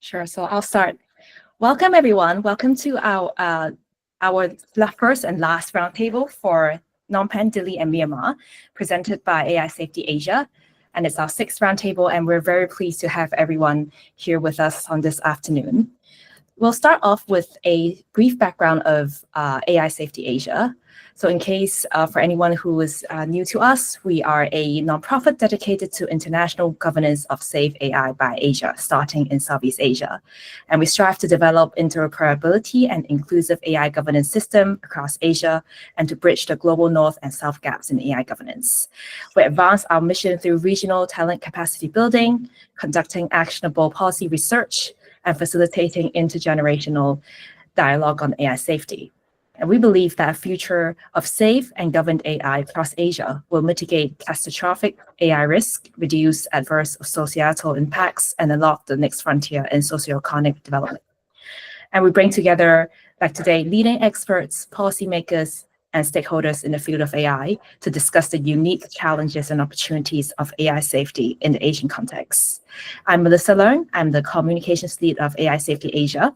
Sure. So I'll start. Welcome, everyone. Welcome to our first and last roundtable for Phnom Penh-Dili and Myanmar, presented by AI Safety Asia. And it's our sixth roundtable, and we're very pleased to have everyone here with us on this afternoon. We'll start off with a brief background of AI Safety Asia. So in case for anyone who is new to us, we are a nonprofit dedicated to international governance of safe AI by Asia, starting in Southeast Asia. And we strive to develop interoperability and inclusive AI governance system across Asia and to bridge the global north and south gaps in AI governance. We advance our mission through regional talent capacity building, conducting actionable policy research, and facilitating intergenerational dialogue on AI safety. And we believe that a future of safe and governed AI across Asia will mitigate catastrophic AI risk, reduce adverse societal impacts, and unlock the next frontier in socioeconomic development. And we bring together, like today, leading experts, policymakers, and stakeholders in the field of AI to discuss the unique challenges and opportunities of AI safety in the Asian context. I'm Melissa Leung. I'm the communications lead of AI Safety Asia.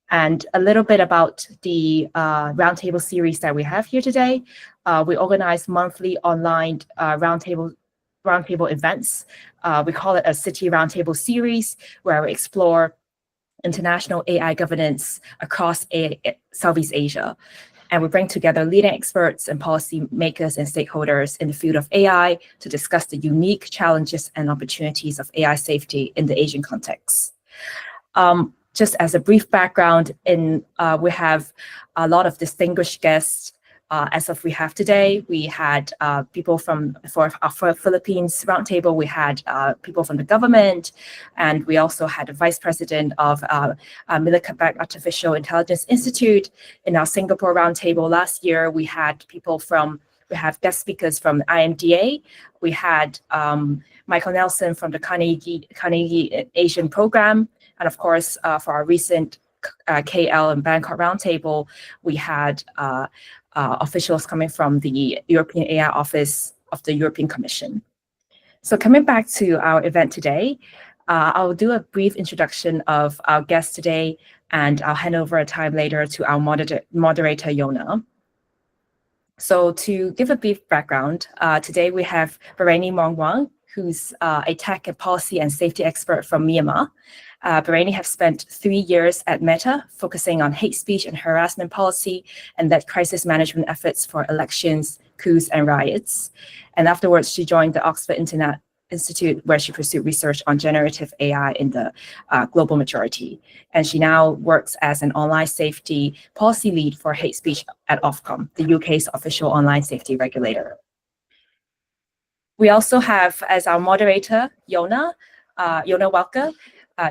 And a little bit about the roundtable series that we have here today. We organize monthly online roundtable events. We call it a City Roundtable series, where we explore international AI governance across Southeast Asia. And we bring together leading experts and policymakers and stakeholders in the field of AI to discuss the unique challenges and opportunities of AI safety in the Asian context. Just as a brief background, we have a lot of distinguished guests as of we have today. We had people for our Philippines roundtable, we had people from the government, and we also had the vice president of Quebec Artificial Intelligence Institute. In our Singapore roundtable last year, we have guest speakers from IMDA. We had Michael Nelson from the Carnegie Asian Program. And of course, for our recent KL and Bangkok roundtable, we had officials coming from the European AI Office of the European Commission. So coming back to our event today, I'll do a brief introduction of our guests today, and I'll hand over a time later to our moderator, Yonah. So to give a brief background, today we have Barani Maung Maung, who's a tech and policy and safety expert from Myanmar. Barani have spent 3 years at Meta, focusing on hate speech and harassment policy and led crisis management efforts for elections, coups, and riots. And afterwards, she joined the Oxford Internet Institute, where she pursued research on generative AI in the global majority. And she now works as an online safety policy lead for hate speech at Ofcom, the UK's official online safety regulator. We also have as our moderator, Yonah Welker.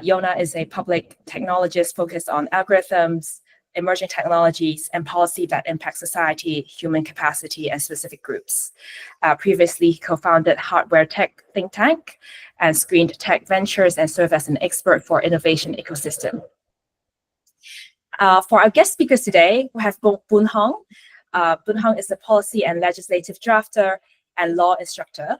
Yonah is a public technologist focused on algorithms, emerging technologies, and policy that impact society, human capacity, and specific groups. Previously, he co-founded Hardware Tech Think Tank and screened tech ventures and served as an expert for innovation ecosystem. For our guest speakers today, we have Bunhong. Bunhong is a policy and legislative drafter and law instructor.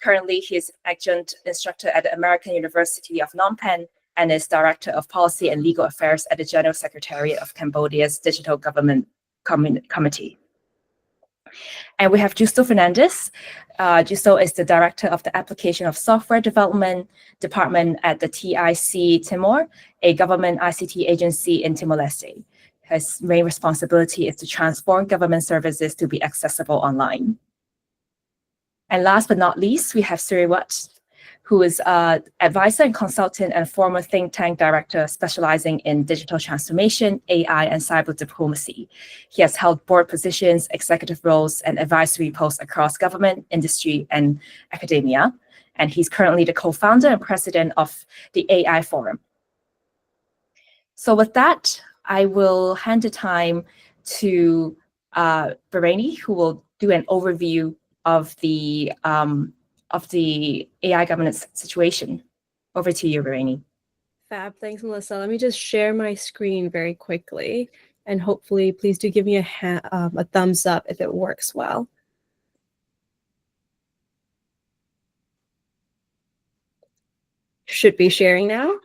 Currently, he is adjunct instructor at the American University of Phnom Penh and is Director of Policy and Legal Affairs at the General Secretariat of Cambodia's Digital Government Committee. And we have Justo Fernandes. Justo is the Director of the Application of Software Development Department at the TIC Timor, a government ICT agency in Timor-Leste. His main responsibility is to transform government services to be accessible online. And last but not least, we have Siriwat, who is an advisor and consultant and former think tank director specializing in digital transformation, AI, and cyber diplomacy. He has held board positions, executive roles, and advisory posts across government, industry, and academia. And he's currently the co-founder and president of the AI Forum. So with that, I will hand the time to Barani, who will do an overview of the AI governance situation. Over to you, Barani. Fab, thanks, Melissa. Let me just share my screen very quickly, and hopefully, please do give me a thumbs up if it works well. Should be sharing now.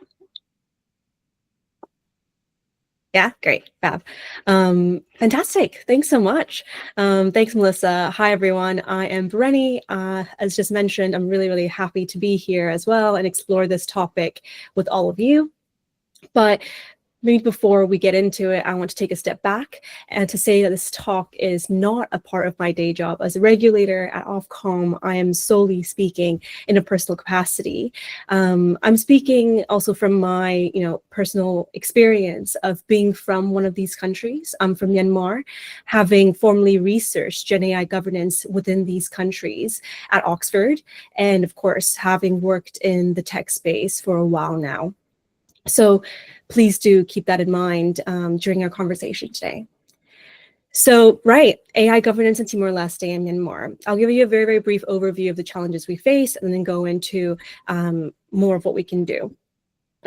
Yeah, great, fab. Fantastic, thanks so much. Thanks, Melissa. Hi, everyone. I am Barani. As just mentioned, I'm really, really happy to be here as well and explore this topic with all of you. But maybe before we get into it, I want to take a step back and to say that this talk is not a part of my day job. As a regulator at Ofcom, I am solely speaking in a personal capacity. I'm speaking also from my personal experience of being from one of these countries. I'm from Myanmar, having formerly researched Gen AI governance within these countries at Oxford, and of course, having worked in the tech space for a while now. So please do keep that in mind during our conversation today. So, right, AI governance in Timor-Leste and Myanmar. I'll give you a very, very brief overview of the challenges we face and then go into more of what we can do.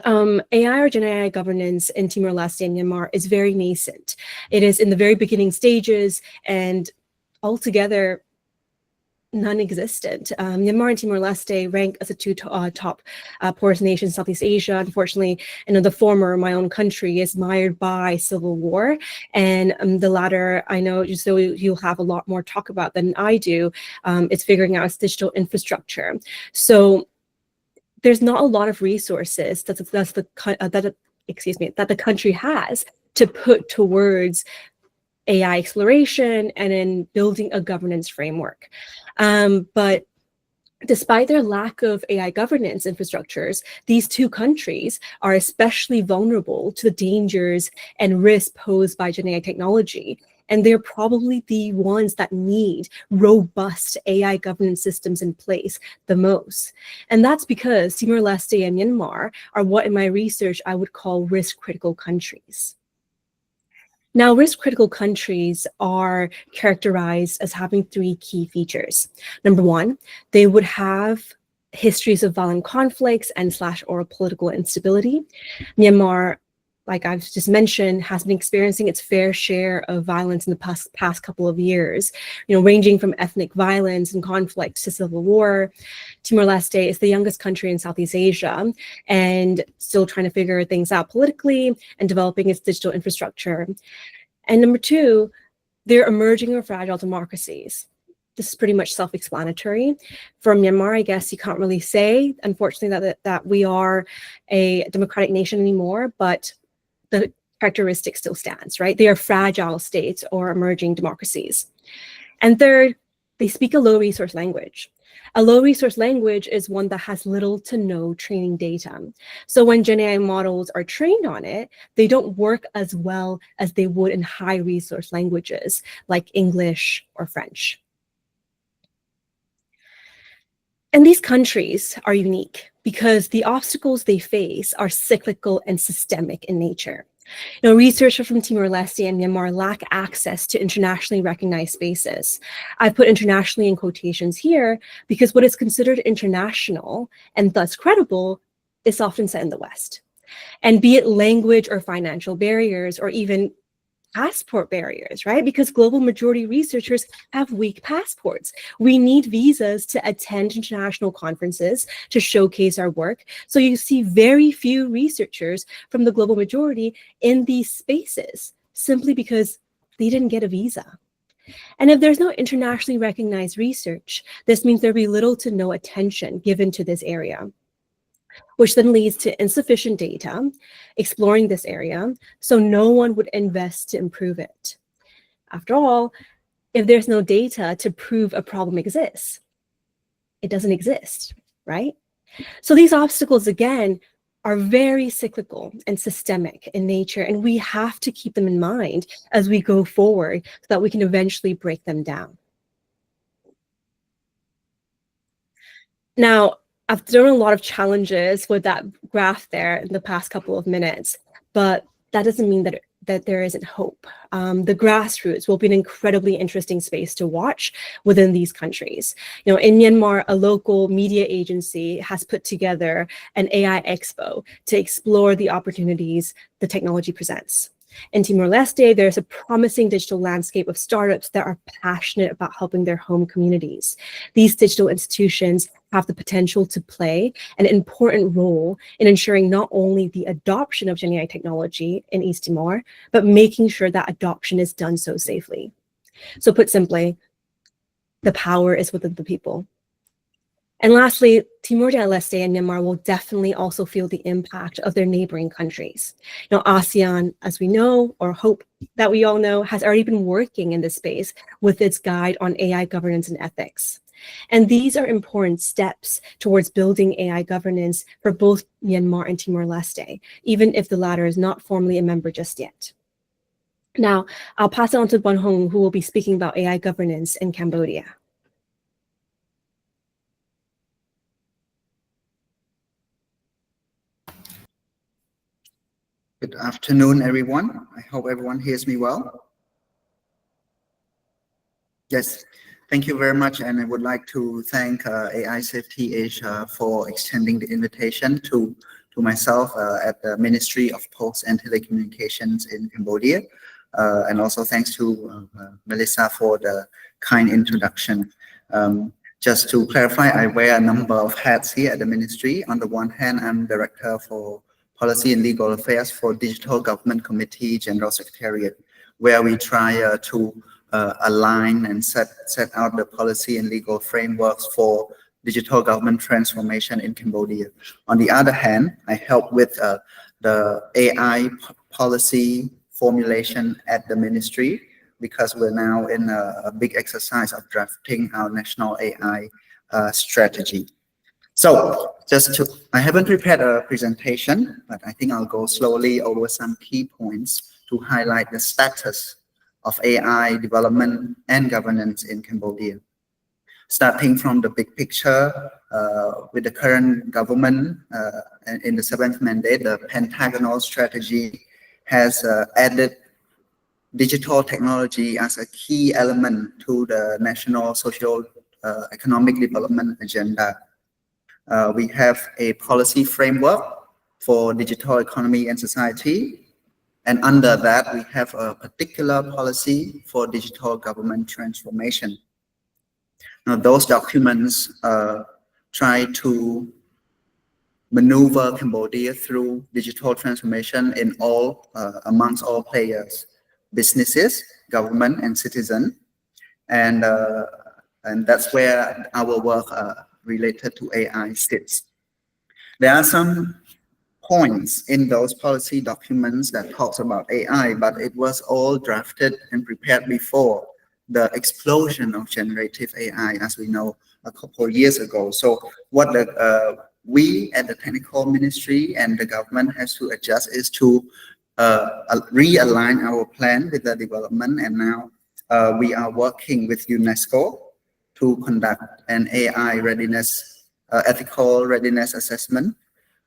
AI or Gen AI governance in Timor-Leste and Myanmar is very nascent. It is in the very beginning stages and altogether non-existent. Myanmar and Timor-Leste rank as the two top poorest nations in Southeast Asia. Unfortunately, the former, my own country, is mired by civil war, and the latter, I know Justo, you'll have a lot more talk about than I do. It's figuring out its digital infrastructure. So there's not a lot of resources that the country has to put towards AI exploration and in building a governance framework. But despite their lack of AI governance infrastructures, these two countries are especially vulnerable to the dangers and risks posed by Gen AI technology. And they're probably the ones that need robust AI governance systems in place the most. And that's because Timor-Leste and Myanmar are what in my research I would call risk-critical countries. Now, risk-critical countries are characterized as having three key features. Number one, they would have histories of violent conflicts and/or political instability. Myanmar, like I've just mentioned, has been experiencing its fair share of violence in the past couple of years, ranging from ethnic violence and conflict to civil war. Timor-Leste is the youngest country in Southeast Asia and still trying to figure things out politically and developing its digital infrastructure. And number two, they're emerging or fragile democracies. This is pretty much self-explanatory. For Myanmar, I guess you can't really say, unfortunately, that we are a democratic nation anymore, but the characteristic still stands, right? They are fragile states or emerging democracies. And third, they speak a low resource language. A low resource language is one that has little to no training data. So when Gen AI models are trained on it, they don't work as well as they would in high resource languages like English or French. And these countries are unique because the obstacles they face are cyclical and systemic in nature. Researchers from Timor-Leste and Myanmar lack access to internationally recognized spaces. I put internationally in quotations here because what is considered international and thus credible is often set in the West. And be it language or financial barriers or even passport barriers, right? Because global majority researchers have weak passports. We need visas to attend international conferences to showcase our work. So you see very few researchers from the global majority in these spaces simply because they didn't get a visa. And if there's no internationally recognized research, this means there'll be little to no attention given to this area, which then leads to insufficient data exploring this area, so no one would invest to improve it. After all, if there's no data to prove a problem exists, it doesn't exist, right? So these obstacles, again, are very cyclical and systemic in nature, and we have to keep them in mind as we go forward so that we can eventually break them down. Now, I've thrown a lot of challenges with that graph there in the past couple of minutes, but that doesn't mean that there isn't hope. The grassroots will be an incredibly interesting space to watch within these countries. In Myanmar, a local media agency has put together an AI expo to explore the opportunities the technology presents. In Timor-Leste, there's a promising digital landscape of startups that are passionate about helping their home communities. These digital institutions have the potential to play an important role in ensuring not only the adoption of Gen AI technology in East Timor, but making sure that adoption is done so safely. So put simply, the power is within the people. And lastly, Timor-Leste and Myanmar will definitely also feel the impact of their neighboring countries. Now, ASEAN, as we know, or hope that we all know, has already been working in this space with its guide on AI governance and ethics. And these are important steps towards building AI governance for both Myanmar and Timor-Leste, even if the latter is not formally a member just yet. Now, I'll pass it on to Bunhong, who will be speaking about AI governance in Cambodia. Good afternoon, everyone. I hope everyone hears me well. Yes, thank you very much. And I would like to thank AI Safety Asia for extending the invitation to myself at the Ministry of Posts and Telecommunications in Cambodia. And also thanks to Melissa for the kind introduction. Just to clarify, I wear a number of hats here at the ministry. On the one hand, I'm Director for Policy and Legal Affairs for Digital Government Committee General Secretariat, where we try to align and set out the policy and legal frameworks for digital government transformation in Cambodia. On the other hand, I help with the AI policy formulation at the ministry, because we're now in a big exercise of drafting our national AI strategy. So I haven't prepared a presentation, but I think I'll go slowly over some key points to highlight the status of AI development and governance in Cambodia. Starting from the big picture, with the current government in the 7th mandate, the pentagonal strategy has added digital technology as a key element to the national social economic development agenda. We have a policy framework for digital economy and society. And under that, we have a particular policy for digital government transformation. Now, those documents try to maneuver Cambodia through digital transformation in amongst all players, businesses, government, and citizens. And that's where our work related to AI sits. There are some points in those policy documents that talks about AI, but it was all drafted and prepared before the explosion of generative AI, as we know, a couple of years ago. So what we at the technical ministry and the government has to adjust is to realign our plan with the development. And now we are working with UNESCO to conduct an AI readiness, ethical readiness assessment.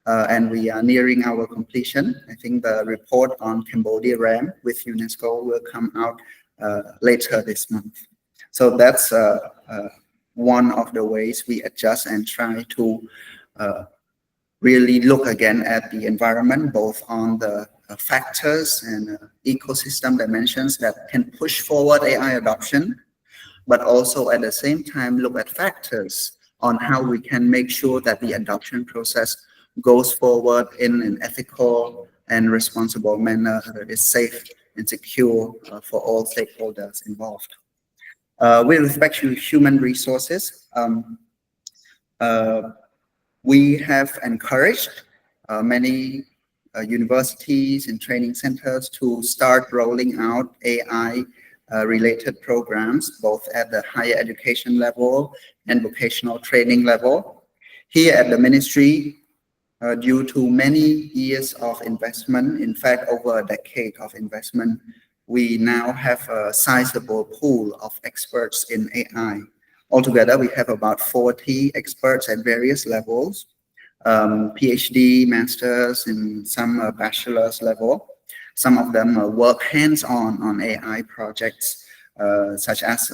And we are nearing our completion. I think the report on Cambodia RAM with UNESCO will come out later this month. So that's one of the ways we adjust and try to really look again at the environment, both on the factors and ecosystem dimensions that can push forward AI adoption, but also at the same time look at factors on how we can make sure that the adoption process goes forward in an ethical and responsible manner that is safe and secure for all stakeholders involved. With respect to human resources, we have encouraged many universities and training centers to start rolling out AI related programs, both at the higher education level and vocational training level. Here at the ministry, due to many years of investment, in fact, over a decade of investment, we now have a sizable pool of experts in AI. Altogether, we have about 40 experts at various levels, PhD, masters, and some bachelor's level. Some of them work hands-on on AI projects, such as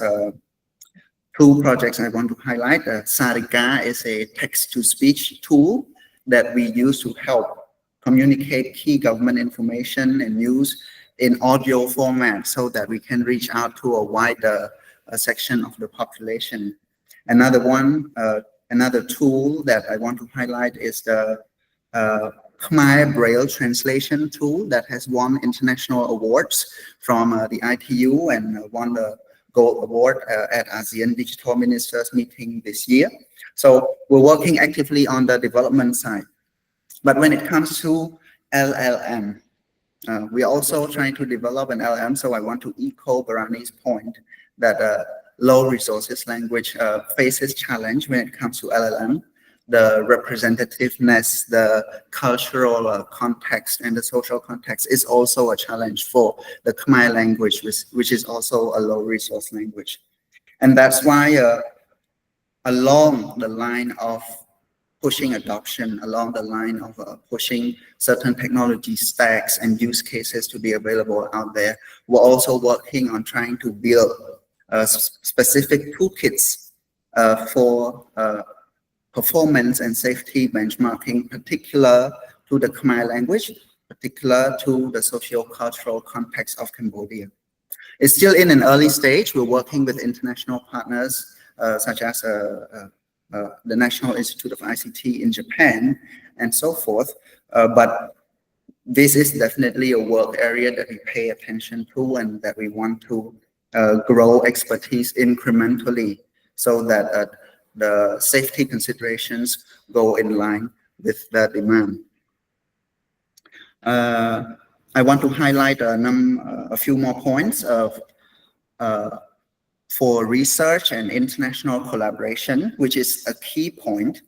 two projects I want to highlight. Sarika is a text-to-speech tool that we use to help communicate key government information and news in audio format so that we can reach out to a wider section of the population. Another one, Another tool that I want to highlight is the Khmer Braille translation tool that has won international awards from the ITU and won the Gold Award at ASEAN Digital Ministers meeting this year. So we're working actively on the development side. But when it comes to LLM, we're also trying to develop an LLM. So I want to echo Barani's point that low resources language faces challenge when it comes to LLM. The representativeness, the cultural context, and the social context is also a challenge for the Khmer language, which is also a low resource language. And that's why along the line of pushing adoption, along the line of pushing certain technology stacks and use cases to be available out there, we're also working on trying to build specific toolkits for performance and safety benchmarking, particular to the Khmer language, particular to the socio-cultural context of Cambodia. It's still in an early stage. We're working with international partners such as the National Institute of ICT in Japan and so forth. But this is definitely a work area that we pay attention to and that we want to grow expertise incrementally so that the safety considerations go in line with the demand. I want to highlight a few more points for research and international collaboration, which is a key point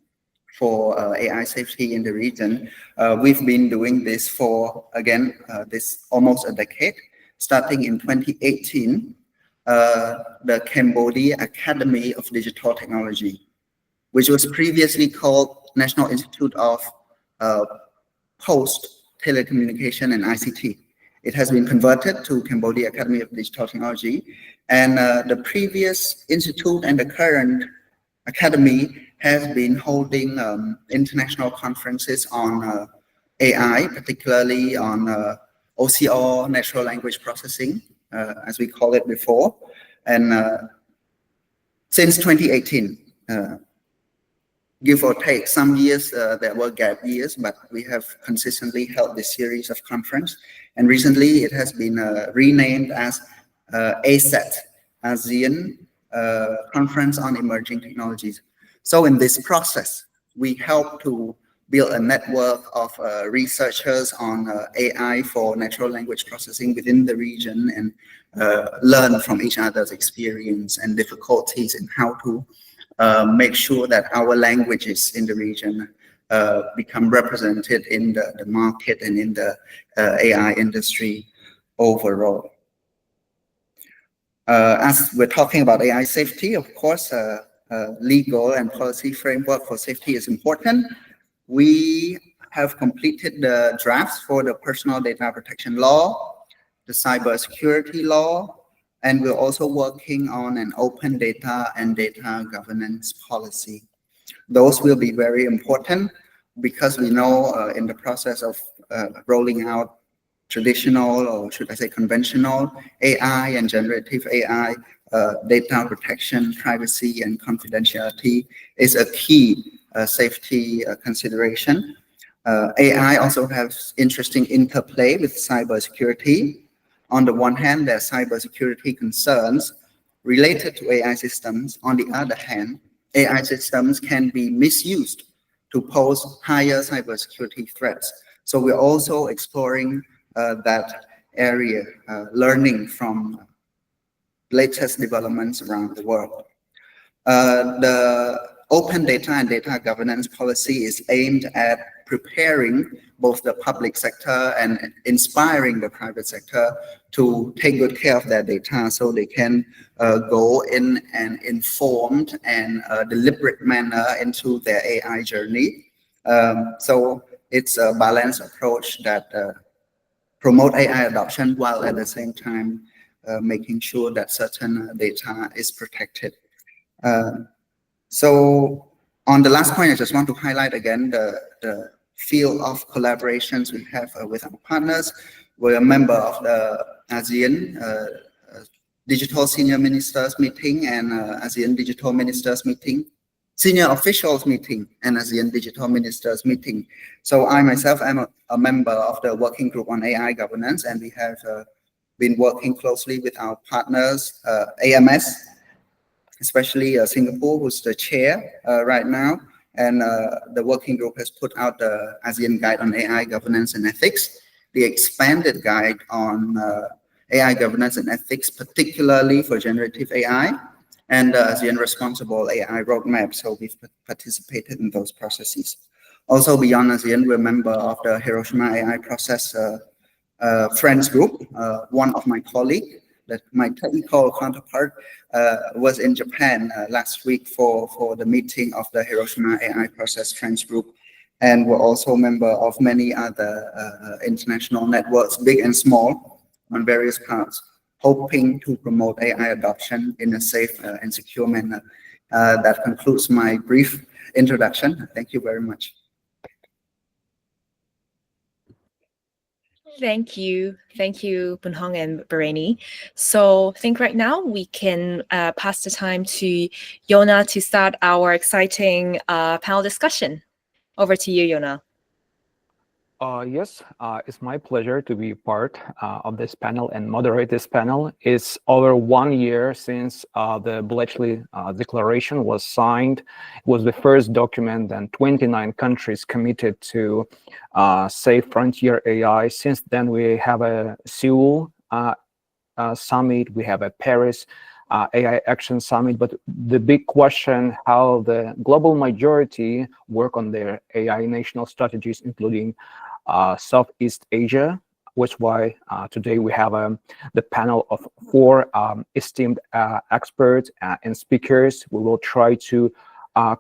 for AI safety in the region. We've been doing this for, again, this almost a decade. Starting in 2018, the Cambodia Academy of Digital Technology, which was previously called National Institute of Post, Telecommunication and ICT. It has been converted to Cambodia Academy of Digital Technology. And the previous institute and the current academy has been holding international conferences on AI, particularly on OCR, natural language processing, as we call it before. And since 2018, give or take some years, there were gap years, but we have consistently held this series of conference. And recently it has been renamed as ASET, ASEAN Conference on Emerging Technologies. So in this process, we help to build a network of researchers on AI for natural language processing within the region and learn from each other's experience and difficulties in how to make sure that our languages in the region become represented in the market and in the AI industry overall. As we're talking about AI safety, of course, legal and policy framework for safety is important. We have completed the drafts for the personal data protection law, the cybersecurity law, and we're also working on an open data and data governance policy. Those will be very important because we know in the process of rolling out traditional, or should I say conventional AI and generative AI, data protection, privacy, and confidentiality is a key safety consideration. AI also has interesting interplay with cybersecurity. On the one hand, there are cybersecurity concerns related to AI systems. On the other hand, AI systems can be misused to pose higher cybersecurity threats. So we're also exploring that area, learning from latest developments around the world. The open data and data governance policy is aimed at preparing both the public sector and inspiring the private sector to take good care of their data so they can go in an informed and deliberate manner into their AI journey. So it's a balanced approach that promote AI adoption while at the same time making sure that certain data is protected. So on the last point, I just want to highlight again the field of collaborations we have with our partners. We're a member of the ASEAN Digital Senior Ministers Meeting and ASEAN Digital Ministers Meeting. senior officials meeting and ASEAN Digital Ministers meeting. So I myself am a member of the working group on AI governance, and we have been working closely with our partners, AMS, especially Singapore, who's the chair right now. And the working group has put out the ASEAN Guide on AI Governance and Ethics, the expanded guide on AI governance and ethics, particularly for generative AI, and the ASEAN Responsible AI Roadmap. So we've participated in those processes. Also beyond ASEAN, we're a member of the Hiroshima AI Process Friends Group. One of my colleagues, my technical counterpart, was in Japan last week for the meeting of the Hiroshima AI Process Friends Group. And we're also a member of many other international networks, big and small, on various parts, hoping to promote AI adoption in a safe and secure manner. That concludes my brief introduction. Thank you very much. Thank you, Bunhong and Barani. So I think right now we can pass the time to Yonah to start our exciting panel discussion. Over to you, Yonah. Yes, it's my pleasure to be part of this panel and moderate this panel. It's over 1 year since the Bletchley Declaration was signed. It was the first document, and 29 countries committed to safe frontier AI. Since then, we have a Seoul summit, we have a Paris AI Action Summit, but the big question, how the global majority work on their AI national strategies, including Southeast Asia, which why today we have the panel of 4 esteemed experts and speakers. We will try to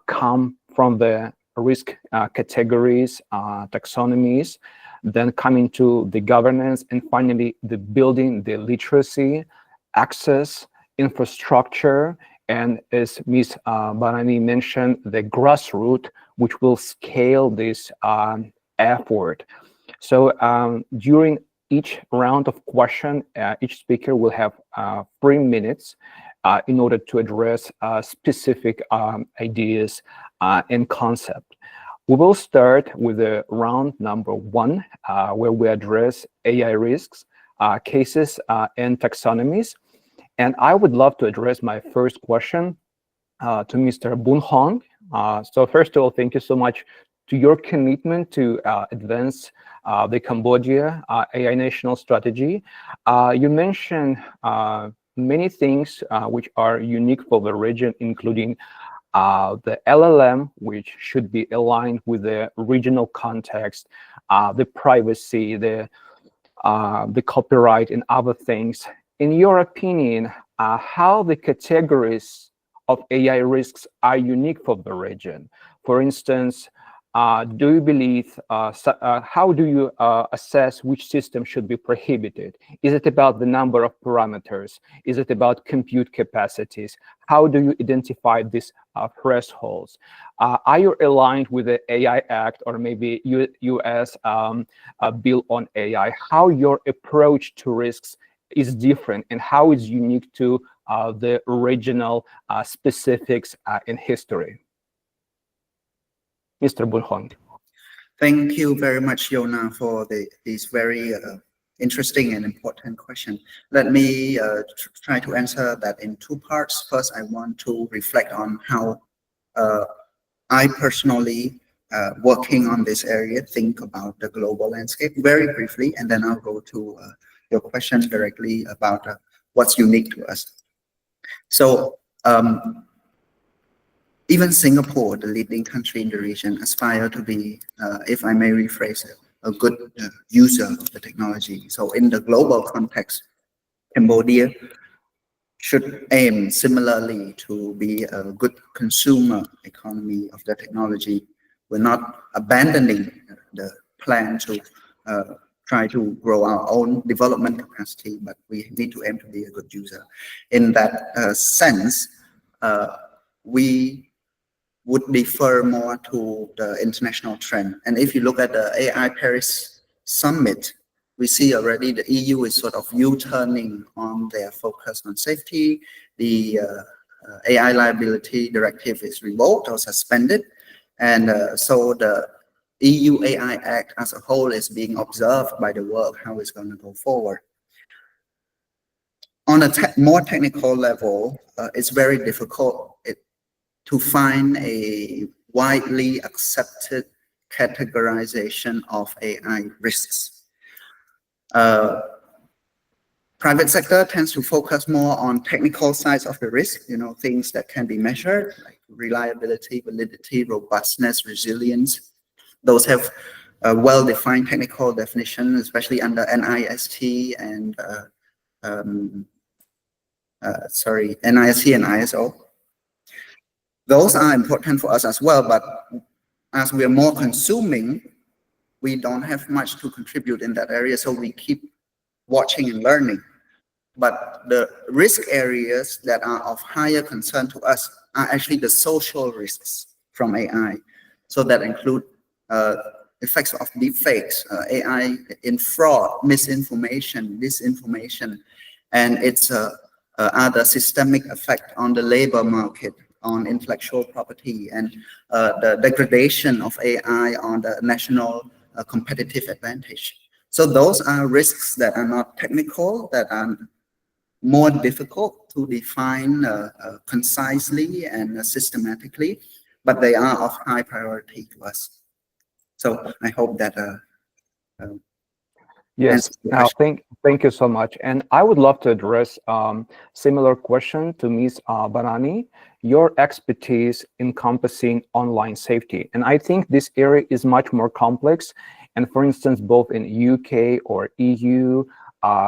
come from the risk categories, taxonomies, then coming to the governance, and finally the building, the literacy, access, infrastructure, and as Ms. Barani mentioned, the grassroots, which will scale this effort. So during each round of question, each speaker will have 3 minutes in order to address specific ideas and concept. We will start with the round number 1, where we address AI risks, cases, and taxonomies. And I would love to address my first question to Mr. Bunhong. So first of all, thank you so much to your commitment to advance the Cambodia AI national strategy. You mentioned many things which are unique for the region, including the LLM, which should be aligned with the regional context, the privacy, the copyright, and other things. In your opinion, how the categories of AI risks are unique for the region? For instance, do you believe, how do you assess which system should be prohibited? Is it about the number of parameters? Is it about compute capacities? How do you identify these thresholds? Are you aligned with the AI Act or maybe US bill on AI? How your approach to risks is different and how is unique to the regional specifics in history? Mr. Bunhong. Thank you very much, Yonah, for these very interesting and important questions. Let me try to answer that in 2 parts. First, I want to reflect on how I personally, working on this area, think about the global landscape very briefly, and then I'll go to your question directly about what's unique to us. So even Singapore, the leading country in the region, aspire to be, if I may rephrase it, a good user of the technology. So in the global context, Cambodia should aim similarly to be a good consumer economy of the technology. We're not abandoning the plan to try to grow our own development capacity, but we need to aim to be a good user. In that sense, we would defer more to the international trend. And if you look at the AI Paris Summit, we see already the EU is sort of U-turning on their focus on safety, the AI liability directive is revoked or suspended. And so the EU AI Act as a whole is being observed by the world, how it's going to go forward. On a more technical level, it's very difficult to find a widely accepted categorization of AI risks. Private sector tends to focus more on technical sides of the risk, things that can be measured, like reliability, validity, robustness, resilience. Those have a well-defined technical definition, especially under NIST and NIST and ISO. Those are important for us as well, but as we are more consuming, we don't have much to contribute in that area, so we keep watching and learning. But the risk areas that are of higher concern to us are actually the social risks from AI. So that include effects of deepfakes, AI in fraud, misinformation, disinformation, and its other systemic effect on the labor market, on intellectual property, and the degradation of AI on the national competitive advantage. So those are risks that are not technical, that are more difficult to define concisely and systematically, but they are of high priority to us. So I hope that yes. Now, thank you so much. And I would love to address similar question to Ms. Barani. Your expertise encompassing online safety, and I think this area is much more complex. And for instance, both in UK or EU,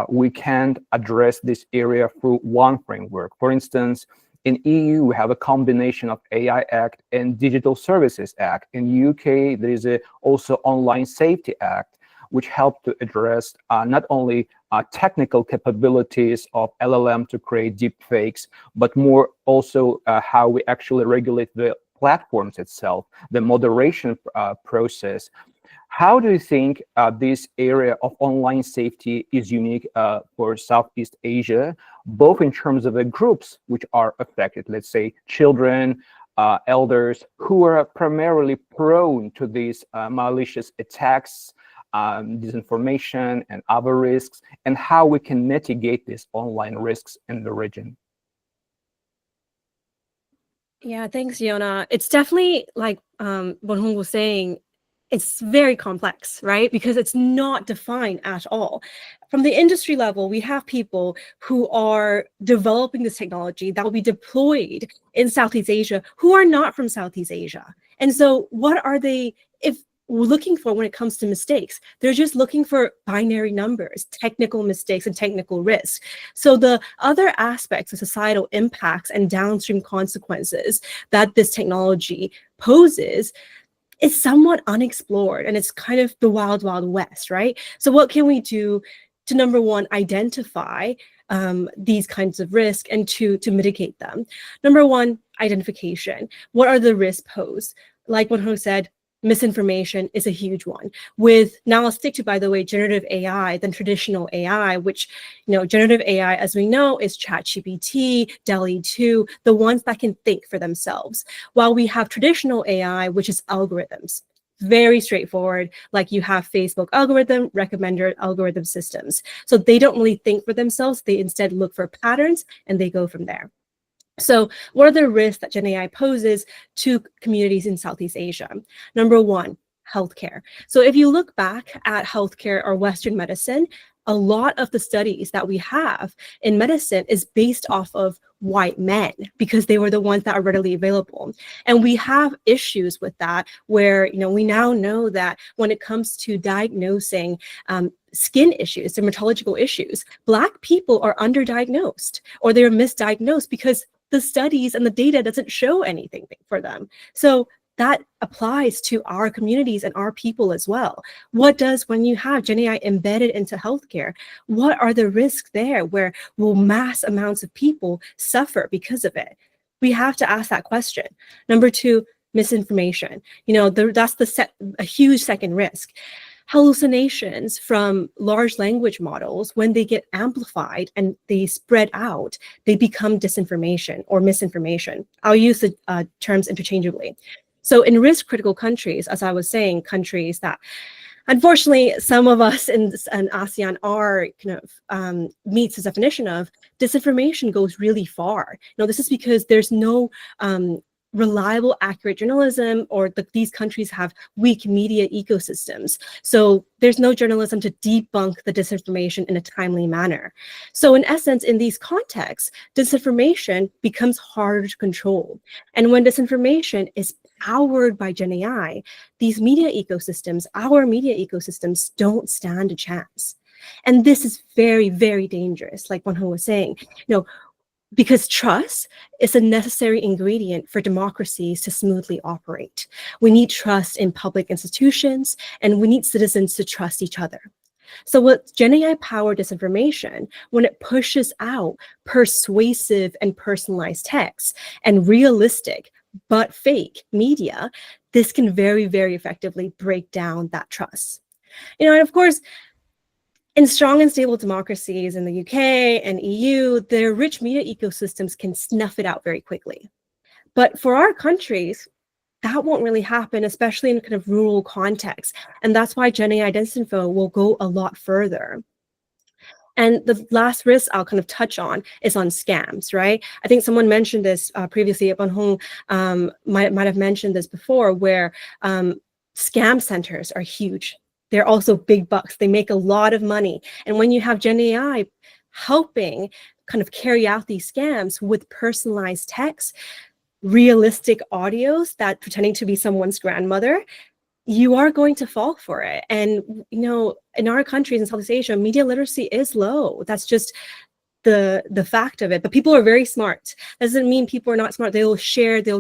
we can't address this area through one framework. For instance, in EU, we have a combination of AI Act and Digital Services Act. In UK, there is also Online Safety Act, which help to address not only technical capabilities of LLM to create deep fakes, but more also how we actually regulate the platforms itself, the moderation process. How do you think this area of online safety is unique for Southeast Asia, both in terms of the groups which are affected, let's say children, elders, who are primarily prone to these malicious attacks, disinformation, and other risks, and how we can mitigate these online risks in the region? Yeah, thanks, Yonah. It's definitely like Bunhong was saying, it's very complex, right? Because it's not defined at all. From the industry level, we have people who are developing this technology that will be deployed in Southeast Asia who are not from Southeast Asia. And so what are they, if we're looking for when it comes to mistakes? They're just looking for binary numbers, technical mistakes, and technical risks. So the other aspects of societal impacts and downstream consequences that this technology poses is somewhat unexplored, and it's kind of the wild, wild west, right? So what can we do to, number one, identify these kinds of risks, and to mitigate them? Number one, identification. What are the risks posed? Like what Ho said, misinformation is a huge one. With, now I'll stick to, by the way, generative AI than traditional AI, which, generative AI, as we know, is ChatGPT, DALL-E 2, the ones that can think for themselves. While we have traditional AI, which is algorithms, very straightforward, like you have Facebook algorithm, recommender algorithm systems. So they don't really think for themselves. They instead look for patterns and they go from there. So what are the risks that Gen AI poses to communities in Southeast Asia? Number one, healthcare. So if you look back at healthcare or Western medicine, a lot of the studies that we have in medicine is based off of white men because they were the ones that are readily available. And we have issues with that where, we now know that when it comes to diagnosing skin issues, dermatological issues, Black people are underdiagnosed or they're misdiagnosed because the studies and the data doesn't show anything for them. So that applies to our communities and our people as well. What does, when you have Gen AI embedded into healthcare, what are the risks there where will mass amounts of people suffer because of it? We have to ask that question. Number two, misinformation. That's a huge second risk. hallucinations from large language models, when they get amplified and they spread out, they become disinformation or misinformation. I'll use the terms interchangeably. So in risk-critical countries, as I was saying, countries that unfortunately, some of us in ASEAN are kind of meets the definition of, disinformation goes really far. Now, this is because there's no reliable, accurate journalism, or these countries have weak media ecosystems. So there's no journalism to debunk the disinformation in a timely manner. So in essence, in these contexts, disinformation becomes harder to control. And when disinformation is powered by Gen AI, these media ecosystems, our media ecosystems, don't stand a chance. And this is very, very dangerous, like Bunhong was saying, because trust is a necessary ingredient for democracies to smoothly operate. We need trust in public institutions, and we need citizens to trust each other. So with Gen AI-powered disinformation, when it pushes out persuasive and personalized texts and realistic but fake media, this can very, very effectively break down that trust. And of course, in strong and stable democracies in the UK and EU, their rich media ecosystems can snuff it out very quickly. But for our countries, that won't really happen, especially in kind of rural contexts. And that's why Gen AI disinfo will go a lot further. And the last risk I'll kind of touch on is on scams, right? I think someone mentioned this previously. Bunhong might have mentioned this before, where scam centers are huge. They're also big bucks. They make a lot of money. And when you have Gen AI helping kind of carry out these scams with personalized text, realistic audios that pretending to be someone's grandmother, you are going to fall for it. And, in our countries in Southeast Asia, media literacy is low. That's just the fact of it. But people are very smart. That doesn't mean people are not smart. They'll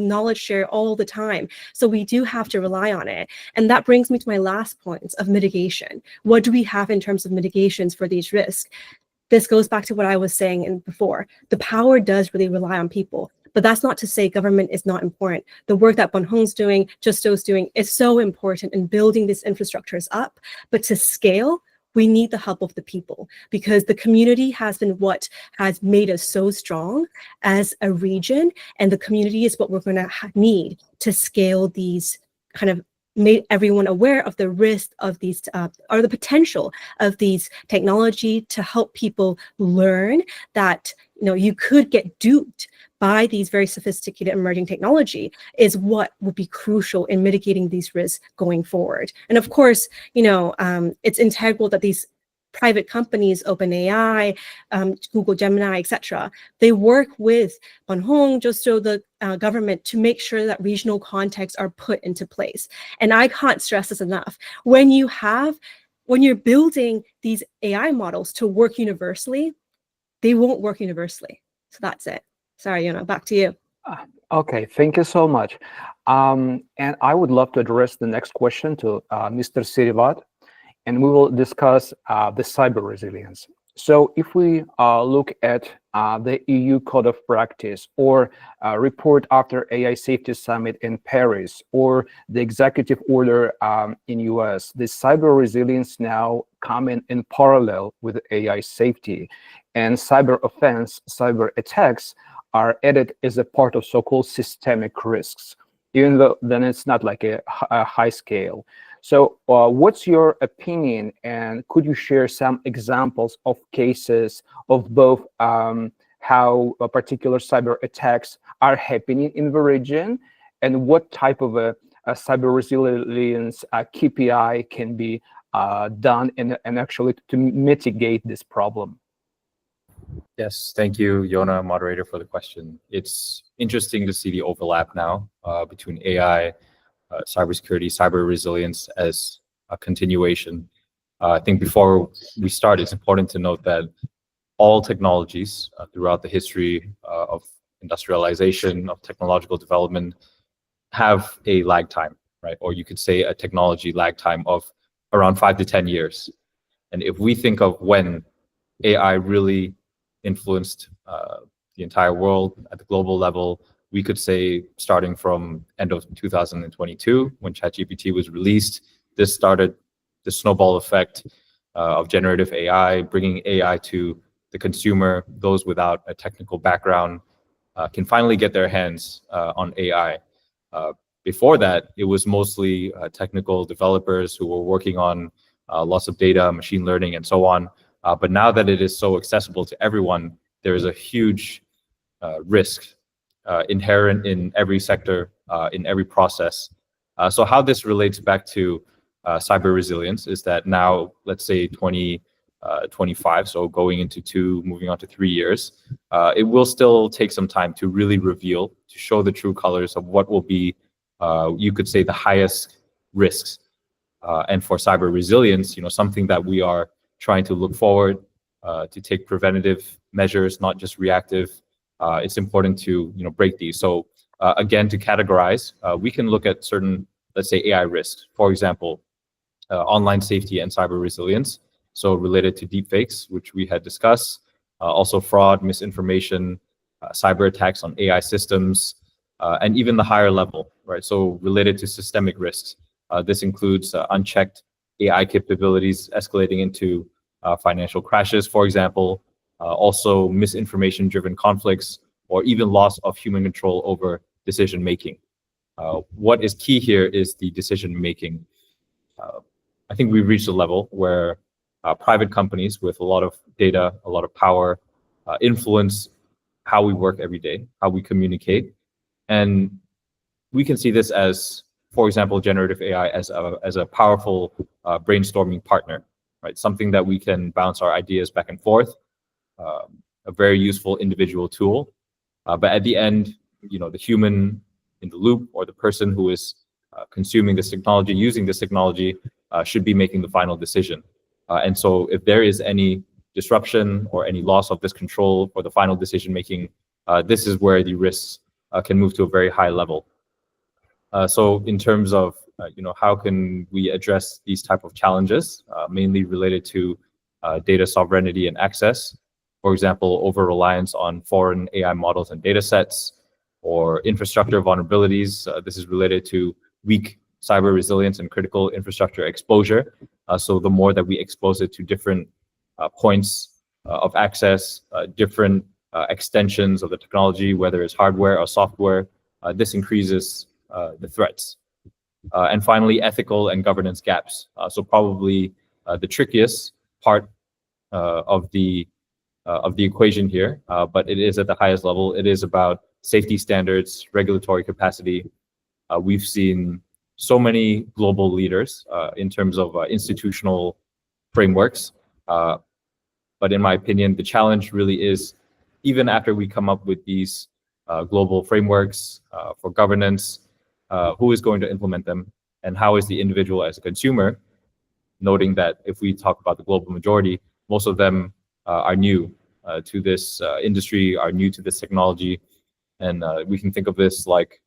knowledge share all the time. So we do have to rely on it. And that brings me to my last point of mitigation. What do we have in terms of mitigations for these risks? This goes back to what I was saying before. The power does really rely on people. But that's not to say government is not important. The work that Bunhong's doing, Justo's doing, is so important in building these infrastructures up. But to scale, we need the help of the people, because the community has been what has made us so strong as a region, and the community is what we're going to need to scale these, kind of made everyone aware of the risk of these, or the potential of these technology, to help people learn that you could get duped by these very sophisticated emerging technology, is what would be crucial in mitigating these risks going forward. And of course, it's integral that these private companies, OpenAI, Google Gemini, etc., they work with Bunhong, Justo, the government, to make sure that regional contexts are put into place. And I can't stress this enough. When you're building these AI models to work universally, they won't work universally. So that's it. Sorry, Yonah, back to you. Okay, thank you so much. And I would love to address the next question to Mr. Siriwat, and we will discuss the cyber resilience. So if we look at the EU Code of Practice, or report after AI Safety Summit in Paris, or the executive order in US, the cyber resilience now come in parallel with AI safety, and cyber offense, cyber attacks are added as a part of so-called systemic risks, even though then it's not like a high scale. So what's your opinion, and could you share some examples of cases of both how particular cyber attacks are happening in the region, and what type of a cyber resilience KPI can be done and actually to mitigate this problem? Yes, thank you, Yonah, moderator, for the question. It's interesting to see the overlap now between AI, cybersecurity, cyber resilience as a continuation. I think before we start, it's important to note that all technologies throughout the history of industrialization, of technological development, have a lag time, right? Or you could say a technology lag time of around 5 to 10 years. And if we think of when AI really influenced the entire world at the global level, we could say starting from end of 2022, when ChatGPT was released, this started the snowball effect of generative AI, bringing AI to the consumer. Those without a technical background can finally get their hands on AI. Before that, it was mostly technical developers who were working on lots of data, machine learning, and so on. But now that it is so accessible to everyone, there is a huge risk inherent in every sector, in every process. So how this relates back to cyber resilience is that now, let's say 2025, so going into moving on to 3 years, it will still take some time to really reveal, to show the true colors of what will be, you could say, the highest risks. And for cyber resilience, something that we are trying to look forward to take preventative measures, not just reactive. It's important to break these. So again, to categorize, we can look at certain, let's say, AI risks. For example, online safety and cyber resilience. So related to deepfakes, which we had discussed, also fraud, misinformation, cyber attacks on AI systems, and even the higher level, right? So related to systemic risks. This includes unchecked AI capabilities escalating into financial crashes, for example, also misinformation-driven conflicts, or even loss of human control over decision-making. What is key here is the decision-making. I think we've reached a level where private companies with a lot of data, a lot of power, influence how we work every day, how we communicate. And we can see this as, for example, generative AI as a powerful brainstorming partner, right? Something that we can bounce our ideas back and forth, a very useful individual tool. But at the end, the human in the loop, or the person who is consuming this technology, using this technology, should be making the final decision. And so if there is any disruption or any loss of this control for the final decision making, this is where the risks can move to a very high level. So in terms of how can we address these type of challenges, mainly related to data sovereignty and access, for example, over-reliance on foreign AI models and data sets, or infrastructure vulnerabilities. This is related to weak cyber resilience and critical infrastructure exposure. So the more that we expose it to different points of access, different extensions of the technology, whether it's hardware or software, this increases the threats. And finally, ethical and governance gaps. So probably the trickiest part of the equation here, but it is at the highest level. It is about safety standards, regulatory capacity. We've seen so many global leaders in terms of institutional frameworks. But in my opinion, the challenge really is, even after we come up with these global frameworks for governance, who is going to implement them, and how is the individual as a consumer, noting that if we talk about the global majority, most of them are new to this industry, are new to this technology. And we can think of this like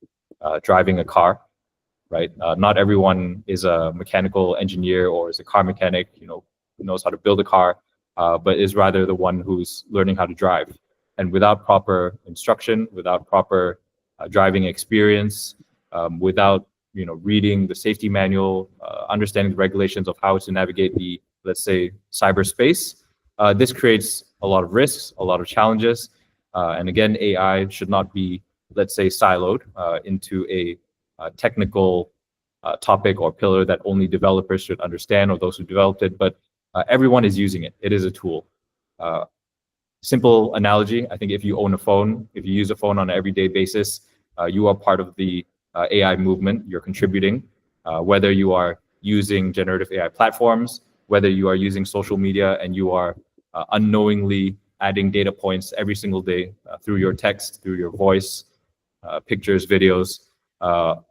driving a car, right? Not everyone is a mechanical engineer or is a car mechanic, who knows how to build a car, but is rather the one who's learning how to drive. And without proper instruction, without proper driving experience, without reading the safety manual, understanding the regulations of how to navigate the, let's say, cyberspace, this creates a lot of risks, a lot of challenges. And again, AI should not be, let's say, siloed into a technical topic or pillar that only developers should understand, or those who developed it, but everyone is using it. It is a tool. Simple analogy, I think if you own a phone, if you use a phone on an everyday basis, you are part of the AI movement. You're contributing, whether you are using generative AI platforms, whether you are using social media and you are unknowingly adding data points every single day through your text, through your voice, pictures, videos,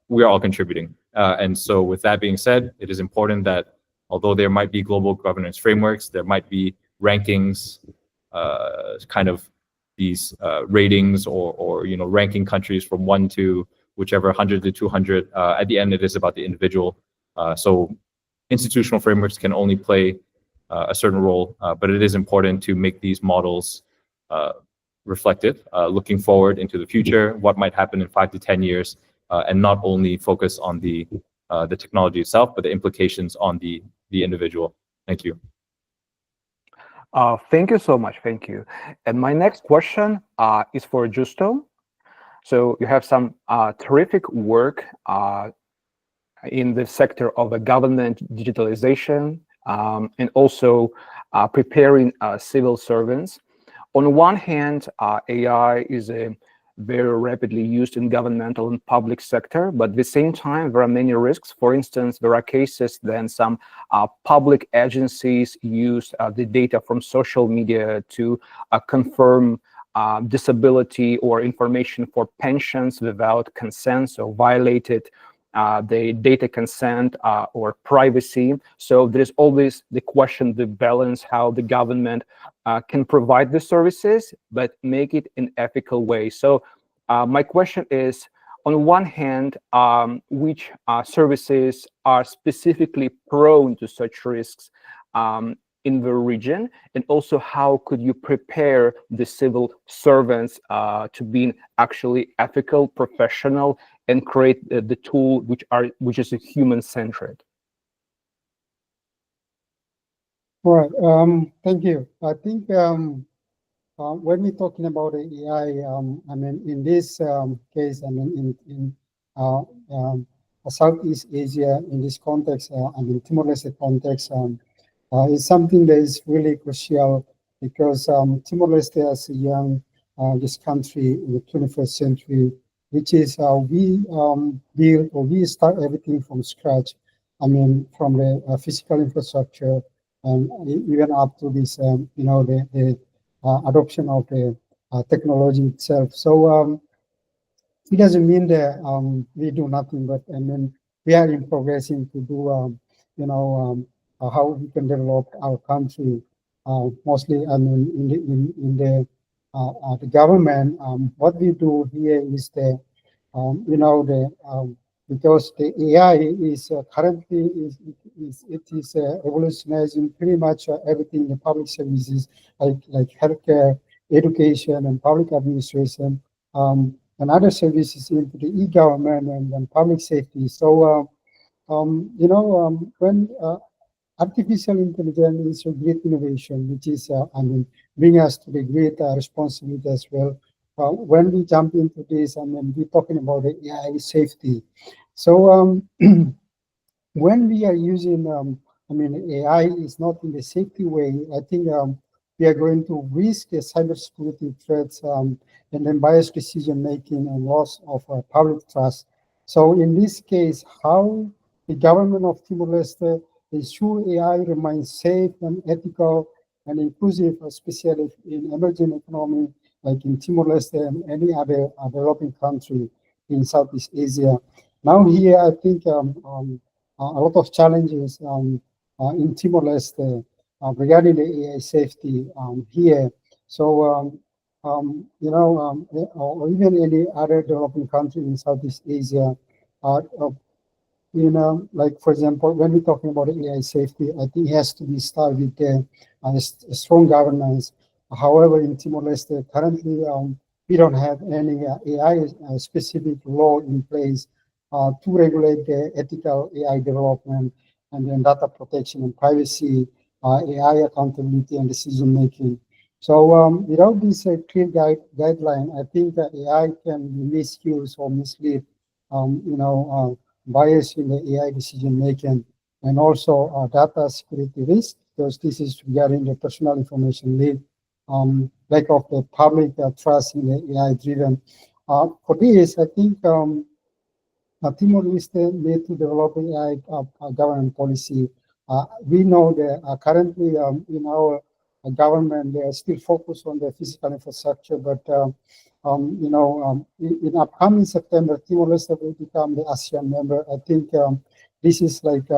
we are all contributing. And so with that being said, it is important that although there might be global governance frameworks, there might be rankings, kind of these ratings or ranking countries from 1 to whichever 100 to 200. At the end, it is about the individual. So institutional frameworks can only play a certain role, but it is important to make these models reflective, looking forward into the future, what might happen in 5 to 10 years, and not only focus on the technology itself, but the implications on the the individual. Thank you. Thank you so much. Thank you. And my next question is for Justo. So you have some terrific work in the sector of government digitalization and also preparing civil servants. On one hand, AI is very rapidly used in governmental and public sector, but at the same time, there are many risks. For instance, there are cases then some public agencies use the data from social media to confirm disability or information for pensions without consent, so violated the data consent or privacy. So there's always the question, the balance, how the government can provide the services, but make it in ethical way. So my question is, on one hand, which services are specifically prone to such risks in the region, and also how could you prepare the civil servants to be actually ethical, professional, and create the tool which is human-centered? All right. Thank you. I think when we're talking about AI, I mean, in this case, I mean, in Southeast Asia, in this context, I mean, Timor-Leste context, is something that is really crucial because Timor-Leste as a young this country in the 21st century, which is we build or we start everything from scratch. I mean, from the physical infrastructure and even up to this, you know, the adoption of the technology itself. So it doesn't mean that we do nothing, but I mean, we are in progressing to do, you know, how we can develop our country. Mostly, I mean, in the government, what we do here is the, you know, the because the AI is currently it is revolutionizing pretty much everything in the public services like healthcare, education, and public administration, and other services into the e-government and public safety. So you know, when artificial intelligence is a great innovation, which is I mean, bring us to the great responsibility as well. When we jump into this, I mean, we're talking about the AI safety. So when we are using, I mean, AI is not in the safety way, I think we are going to risk the cybersecurity threats and then biased decision making and loss of public trust. So in this case, how the government of Timor-Leste ensure AI remains safe and ethical and inclusive, especially in emerging economy like in Timor-Leste and any other developing country in Southeast Asia. Now here, I think a lot of challenges in Timor-Leste regarding the AI safety here. So, you know, or even any other developing country in Southeast Asia, you know, like for example, when we're talking about AI safety, I think it has to be started with a strong governance. However, in Timor-Leste, currently we don't have any AI specific law in place to regulate the ethical AI development and then data protection and privacy, AI accountability and decision making. So without this clear guideline, I think that AI can be misused or mislead, you know, bias in the AI decision making, and also data security risk, because this is regarding the personal information lead, lack of the public trust in the AI driven. For this, I think Timor-Leste need to develop AI government policy. We know that currently in our government, they are still focused on the physical infrastructure, but you know, in upcoming September, Timor-Leste will become the ASEAN member. I think this is like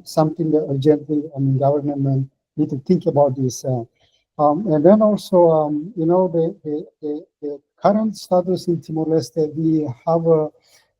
something that urgently, I mean, government need to think about this. And then also, you know, the current status in Timor-Leste, we have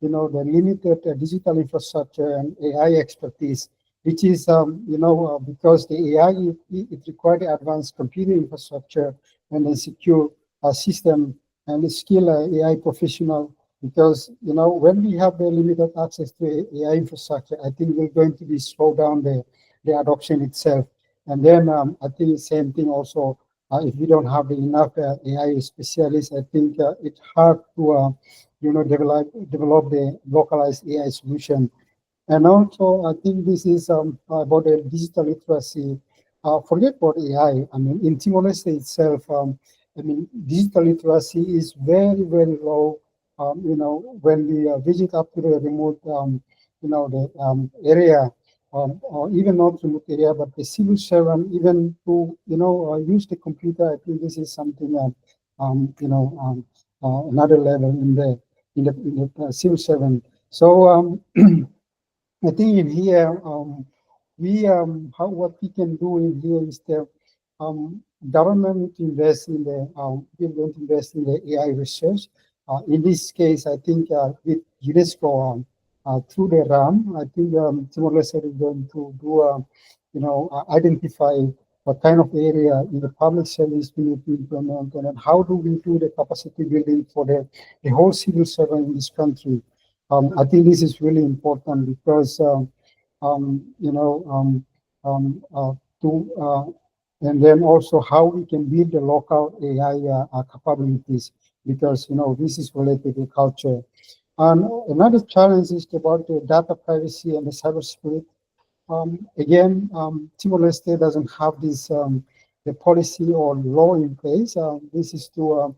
you know, the limited digital infrastructure and AI expertise, which is, you know, because the AI, it requires advanced computing infrastructure and a secure system and skill AI professional. Because, you know, when we have the limited access to AI infrastructure, I think we're going to be slow down the the adoption itself. And then I think the same thing also, if we don't have enough AI specialists, I think it's hard to develop the localized AI solution. And also, I think this is about the digital literacy. Forget about AI. I mean, in Timor-Leste itself, I mean, digital literacy is very, very low. When we visit up to the remote, the area, or even not remote area, but the civil servant, even to, use the computer, I think this is something, another level in the civil servant. So, I think in here, what we can do in here is the government invest in the we're going to invest in the AI research. In this case, I think with UNESCO through the RAM, I think Timor-Leste is going to do identify what kind of area in the public service we need to implement, and then how do we do the capacity building for the whole civil servant in this country. I think this is really important because, and then also how we can build the local AI capabilities, because, this is related to culture. And another challenge is about the data privacy and the cybersecurity. Again, Timor-Leste doesn't have this the policy or law in place. This is to,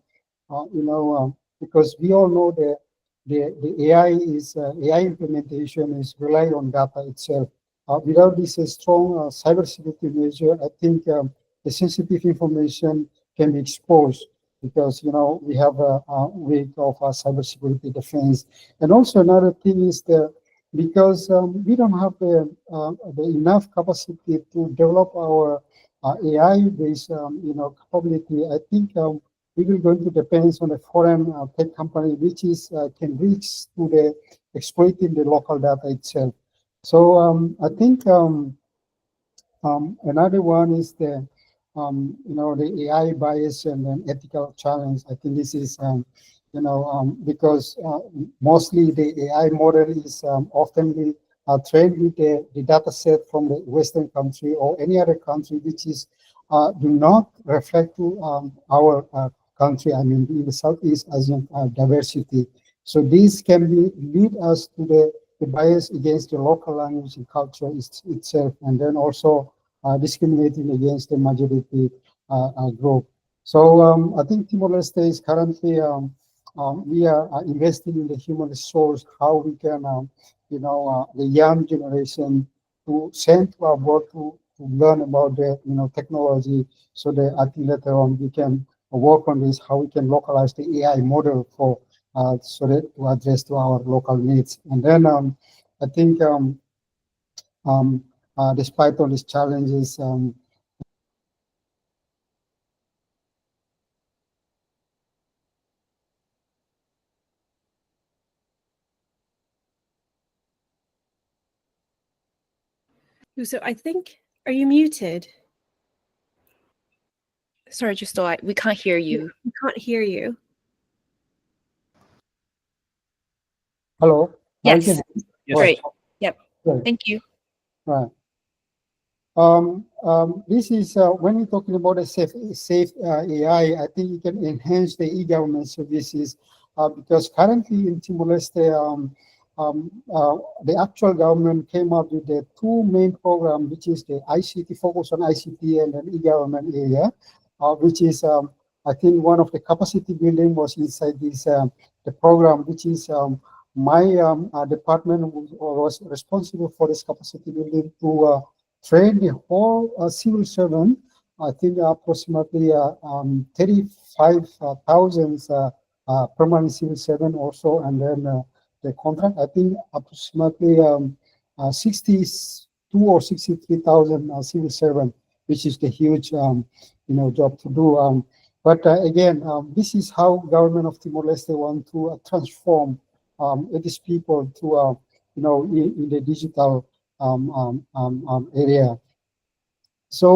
because we all know that the AI implementation is rely on data itself. Without this strong cybersecurity measure, I think the sensitive information can be exposed, because we have a way of cybersecurity defense. And also another thing is that because we don't have the enough capacity to develop our AI-based capability, I think we will going to depend on a foreign tech company which is can reach to the exploiting the local data itself. So I think another one is the the AI bias and then ethical challenge. I think this is because mostly the AI model is often trained with the data set from the Western country or any other country which is do not reflect to our country. I mean, in the Southeast Asian diversity. So this can lead us to the bias against the local language and culture itself, and then also discriminating against the majority group. So I think Timor-Leste is currently we are investing in the human resource, how we can, the young generation to send to abroad to learn about the, technology, so that I think later on we can work on this, how we can localize the AI model for, so that to address to our local needs. And then I think despite all these challenges, So I think, are you muted? Sorry, Justo, we can't hear you. We can't hear you. hello? Yes. Yes. Great. Yep. Right. Thank you. Right. This is when we're talking about a safe AI. I think you can enhance the e-government services because currently in Timor-Leste, the actual government came up with the two main programs, which is the ICT, focus on ICT and then e-government area, which is I think one of the capacity building was inside this the program, which is my department was responsible for this capacity building to train the whole civil servant. I think approximately 35,000 permanent civil servant also, and then the contract, I think approximately 62 or 63,000 civil servant, which is the huge job to do. But again, this is how government of Timor-Leste want to transform these people to in the digital area. So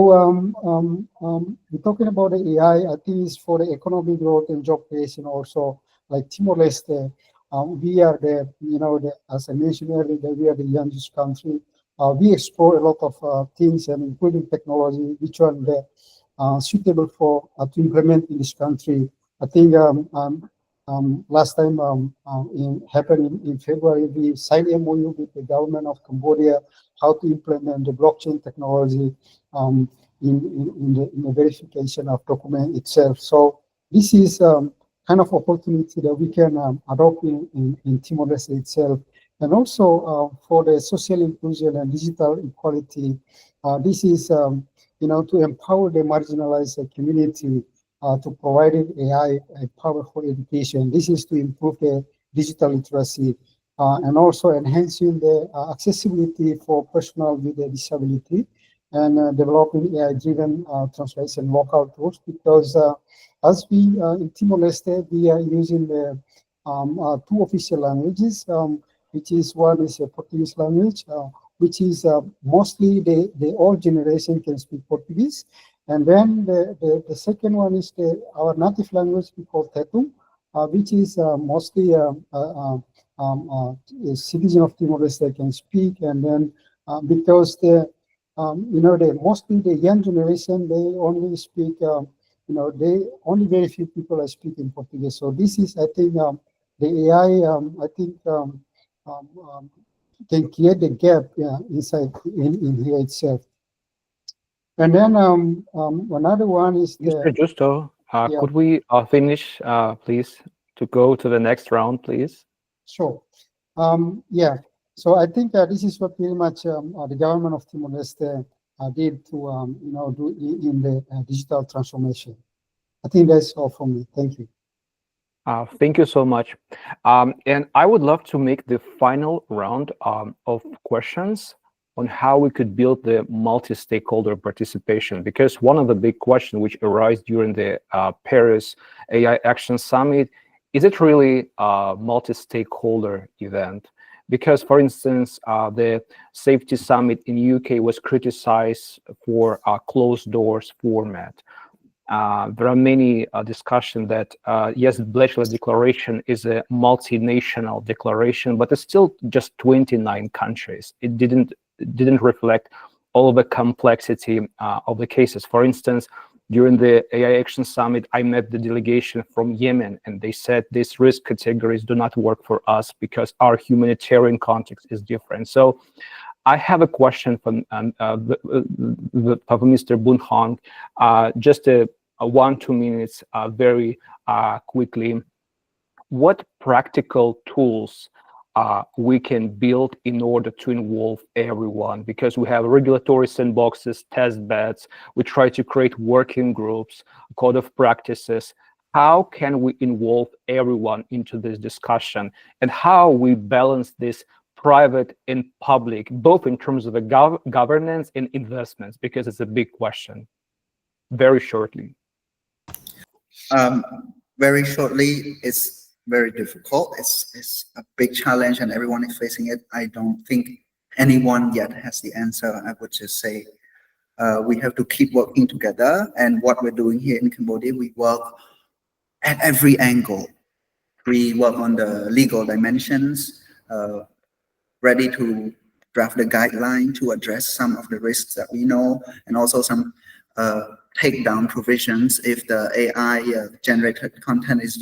we're talking about the AI. I think it's for the economic growth and job creation also. Like Timor-Leste, we are as I mentioned earlier, we are the youngest country. we explore a lot of things, and including technology, which are suitable for to implement in this country. I think last time happened in February, we signed a MOU with the government of Cambodia how to implement the blockchain technology in the verification of document itself. So this is kind of opportunity that we can adopt in Timor-Leste itself. And also for the social inclusion and digital equality, this is to empower the marginalized community to provide AI a powerful education. This is to improve the digital literacy and also enhancing the accessibility for personnel with a disability, and developing AI-driven translation local tools, because as we in Timor-Leste, we are using the two official languages, which is one is a Portuguese language, which is mostly the old generation can speak Portuguese. And then the second one is our native language we call Tetum, which is mostly a citizen of Timor-Leste can speak. And then because mostly the young generation, they only speak, only very few people are speaking Portuguese. So this is, I think, the AI, I think, can create the gap inside in here itself. And then another one is Mr. Justo, yeah. could we finish, please, to go to the next round, please? Sure. Yeah. So I think this is what pretty much the government of Timor-Leste did to do in the digital transformation. I think that's all from me. Thank you. Thank you so much. And I would love to make the final round of questions on how we could build the multi-stakeholder participation, because one of the big questions which arose during the Paris AI Action Summit, is it really a multi-stakeholder event? Because, for instance, the Safety Summit in UK was criticized for a closed doors format. There are many discussions that, yes, the Bletchley Declaration is a multinational declaration, but it's still just 29 countries. It didn't reflect all of the complexity of the cases. For instance, during the AI Action Summit, I met the delegation from Yemen, and they said these risk categories do not work for us because our humanitarian context is different. So I have a question from Mr. Bunhong, just 1-2 minutes, very quickly. What practical tools we can build in order to involve everyone? Because we have regulatory sandboxes, test beds, we try to create working groups, code of practices. How can we involve everyone into this discussion, and how we balance this private and public, both in terms of the governance and investments, because it's a big question. Very shortly. Very shortly, it's very difficult. It's a big challenge, and everyone is facing it. I don't think anyone yet has the answer. I would just say we have to keep working together. And what we're doing here in Cambodia, we work at every angle. We work on the legal dimensions, ready to draft the guideline to address some of the risks that we know, and also some takedown provisions if the AI generated content is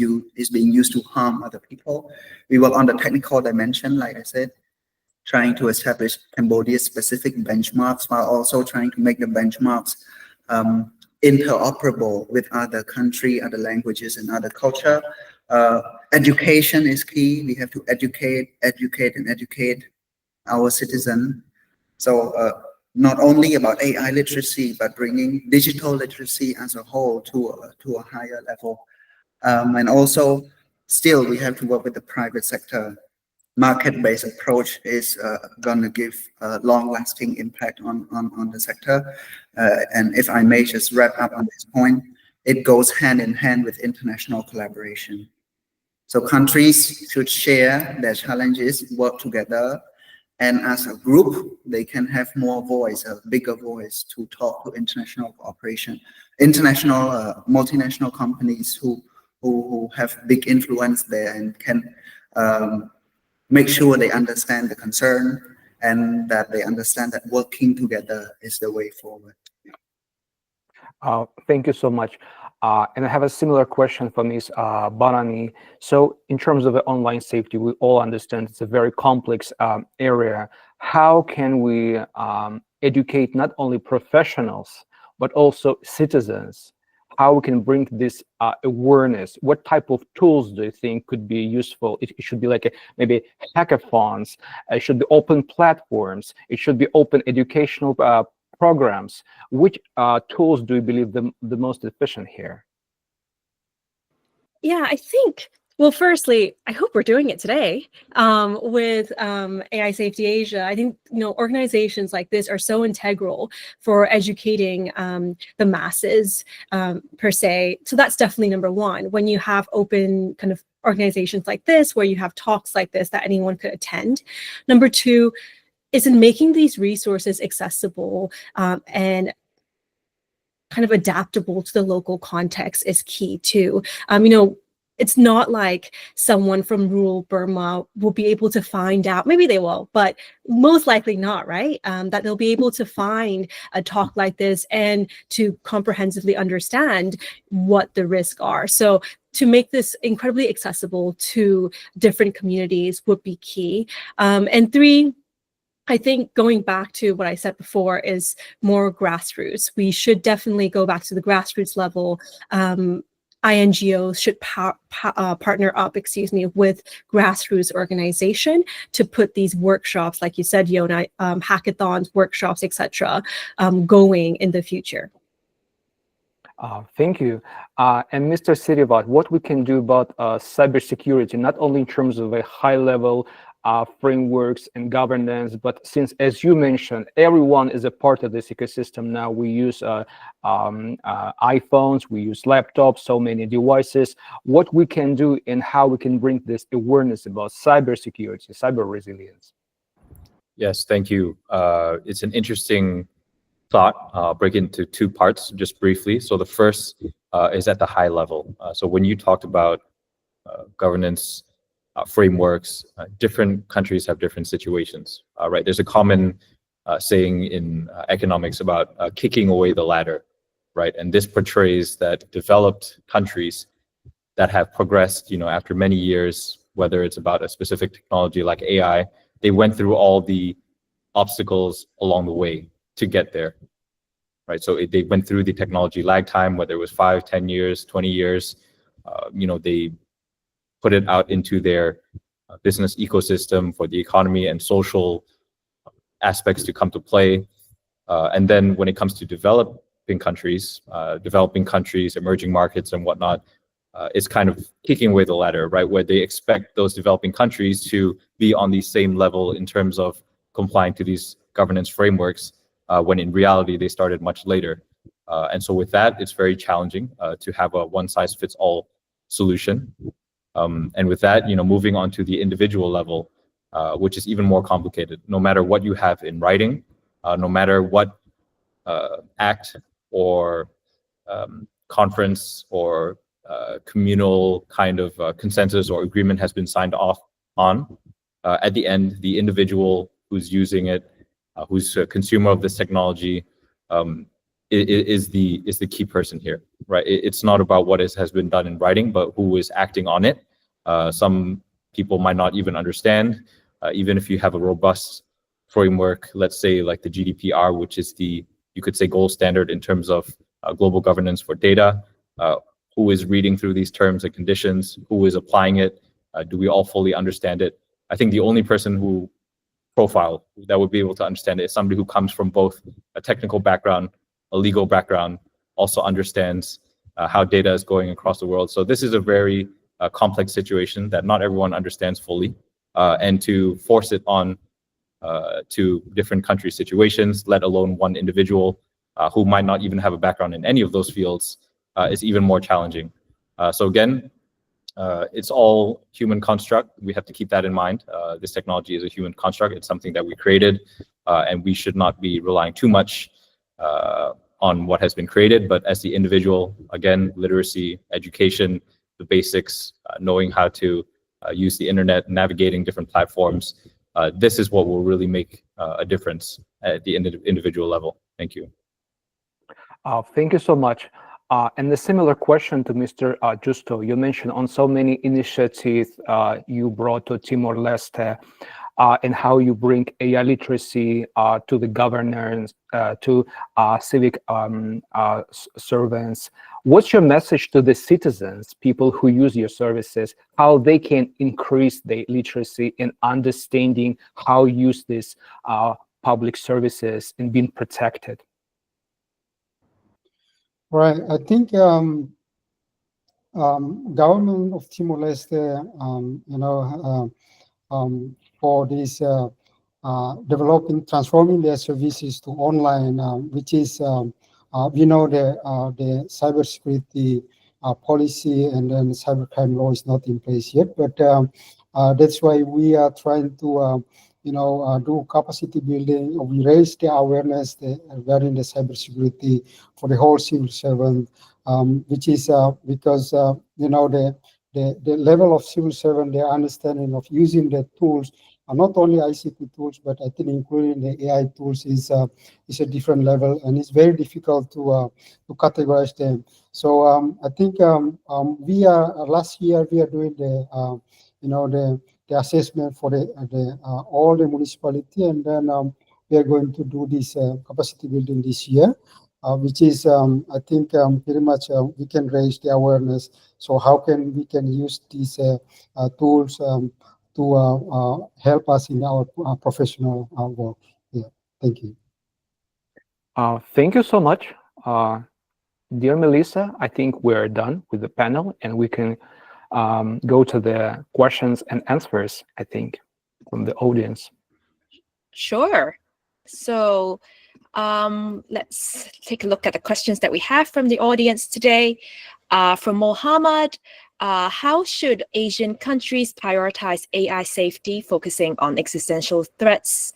being used to harm other people. We work on the technical dimension, like I said, trying to establish Cambodia's specific benchmarks, while also trying to make the benchmarks interoperable with other country, other languages, and other culture. Education is key. We have to educate our citizen. So not only about AI literacy, but bringing digital literacy as a whole to a higher level. And also, still, we have to work with the private sector. Market-based approach is going to give a long-lasting impact on the sector. And if I may just wrap up on this point, it goes hand in hand with international collaboration. So countries should share their challenges, work together, and as a group, they can have more voice, a bigger voice to talk to international cooperation, international multinational companies who have big influence there and can make sure they understand the concern and that they understand that working together is the way forward. Thank you so much. And I have a similar question for Ms. Barani. So in terms of the online safety, we all understand it's a very complex area. How can we educate not only professionals, but also citizens? How we can bring this awareness? What type of tools do you think could be useful? It should be like maybe hackathons. It should be open platforms. It should be open educational programs. Which tools do you believe the most efficient here? Yeah, I think, well, firstly, I hope we're doing it today with AI Safety Asia. I think, organizations like this are so integral for educating the masses per se. So that's definitely number one. When you have open kind of organizations like this, where you have talks like this that anyone could attend. Number two is in making these resources accessible and kind of adaptable to the local context is key too. It's not like someone from rural Burma will be able to find out, maybe they will, but most likely not, right? That they'll be able to find a talk like this and to comprehensively understand what the risks are. So to make this incredibly accessible to different communities would be key. And three, I think going back to what I said before is more grassroots. We should definitely go back to the grassroots level. INGOs should partner up, with grassroots organization to put these workshops, like you said, Yonah, hackathons, workshops, etc., going in the future. Thank you. And Mr. Siriwat, what we can do about cybersecurity, not only in terms of a high level frameworks and governance, but since, as you mentioned, everyone is a part of this ecosystem now. We use iPhones, we use laptops, so many devices. What we can do and how we can bring this awareness about cybersecurity, cyber resilience. Yes, thank you. It's an interesting thought. I'll break into two parts just briefly. So the first is at the high level. So when you talked about governance frameworks, different countries have different situations, right? There's a common saying in economics about kicking away the ladder, right? And this portrays that developed countries that have progressed, after many years, whether it's about a specific technology like AI, they went through all the obstacles along the way to get there, right? So they went through the technology lag time, whether it was 5, 10 years, 20 years, they put it out into their business ecosystem for the economy and social aspects to come to play. And then when it comes to developing countries, emerging markets and whatnot, it's kind of kicking away the ladder, right? Where they expect those developing countries to be on the same level in terms of complying to these governance frameworks, when in reality, they started much later. And so with that, it's very challenging to have a one-size-fits-all solution. And with that, moving on to the individual level, which is even more complicated. No matter what you have in writing, no matter what act or conference or communal kind of consensus or agreement has been signed off on, at the end, the individual who's using it, who's a consumer of this technology, is the key person here, right? It's not about what has been done in writing, but who is acting on it. Some people might not even understand, even if you have a robust framework, let's say like the GDPR, which is you could say gold standard in terms of global governance for data. Who is reading through these terms and conditions? Who is applying it? Do we all fully understand it? I think the only person who profile that would be able to understand it is somebody who comes from both a technical background, a legal background, also understands how data is going across the world. So this is a very complex situation that not everyone understands fully, and to force it on to different country situations, let alone one individual who might not even have a background in any of those fields, is even more challenging. So again, it's all human construct. We have to keep that in mind. This technology is a human construct. It's something that we created, and we should not be relying too much on what has been created. But as the individual, again, literacy, education, the basics, knowing how to use the internet, navigating different platforms, this is what will really make a difference at the individual level. Thank you. Thank you so much. And a similar question to Mr. Justo. You mentioned on so many initiatives you brought to Timor-Leste and how you bring AI literacy to the governors, to civic servants. What's your message to the citizens, people who use your services, how they can increase their literacy in understanding how to use these public services and being protected? Right. I think government of Timor-Leste, for this developing, transforming their services to online, which is we know the cybersecurity policy and then the cybercrime law is not in place yet, but that's why we are trying to do capacity building. We raise the awareness regarding the cybersecurity for the whole civil servant, which is because the level of civil servant, their understanding of using the tools, not only ICT tools, but I think including the AI tools is a different level, and it's very difficult to categorize them. So I think we are last year we are doing the the assessment for all the municipality, and then we are going to do this capacity building this year, which is I think pretty much we can raise the awareness. So how we can use these tools to help us in our professional work. Yeah, thank you. Thank you so much. Dear Melissa, I think we're done with the panel and we can go to the questions and answers, I think, from the audience. Sure. So let's take a look at the questions that we have from the audience today. From Mohammed, how should Asian countries prioritize AI safety, focusing on existential threats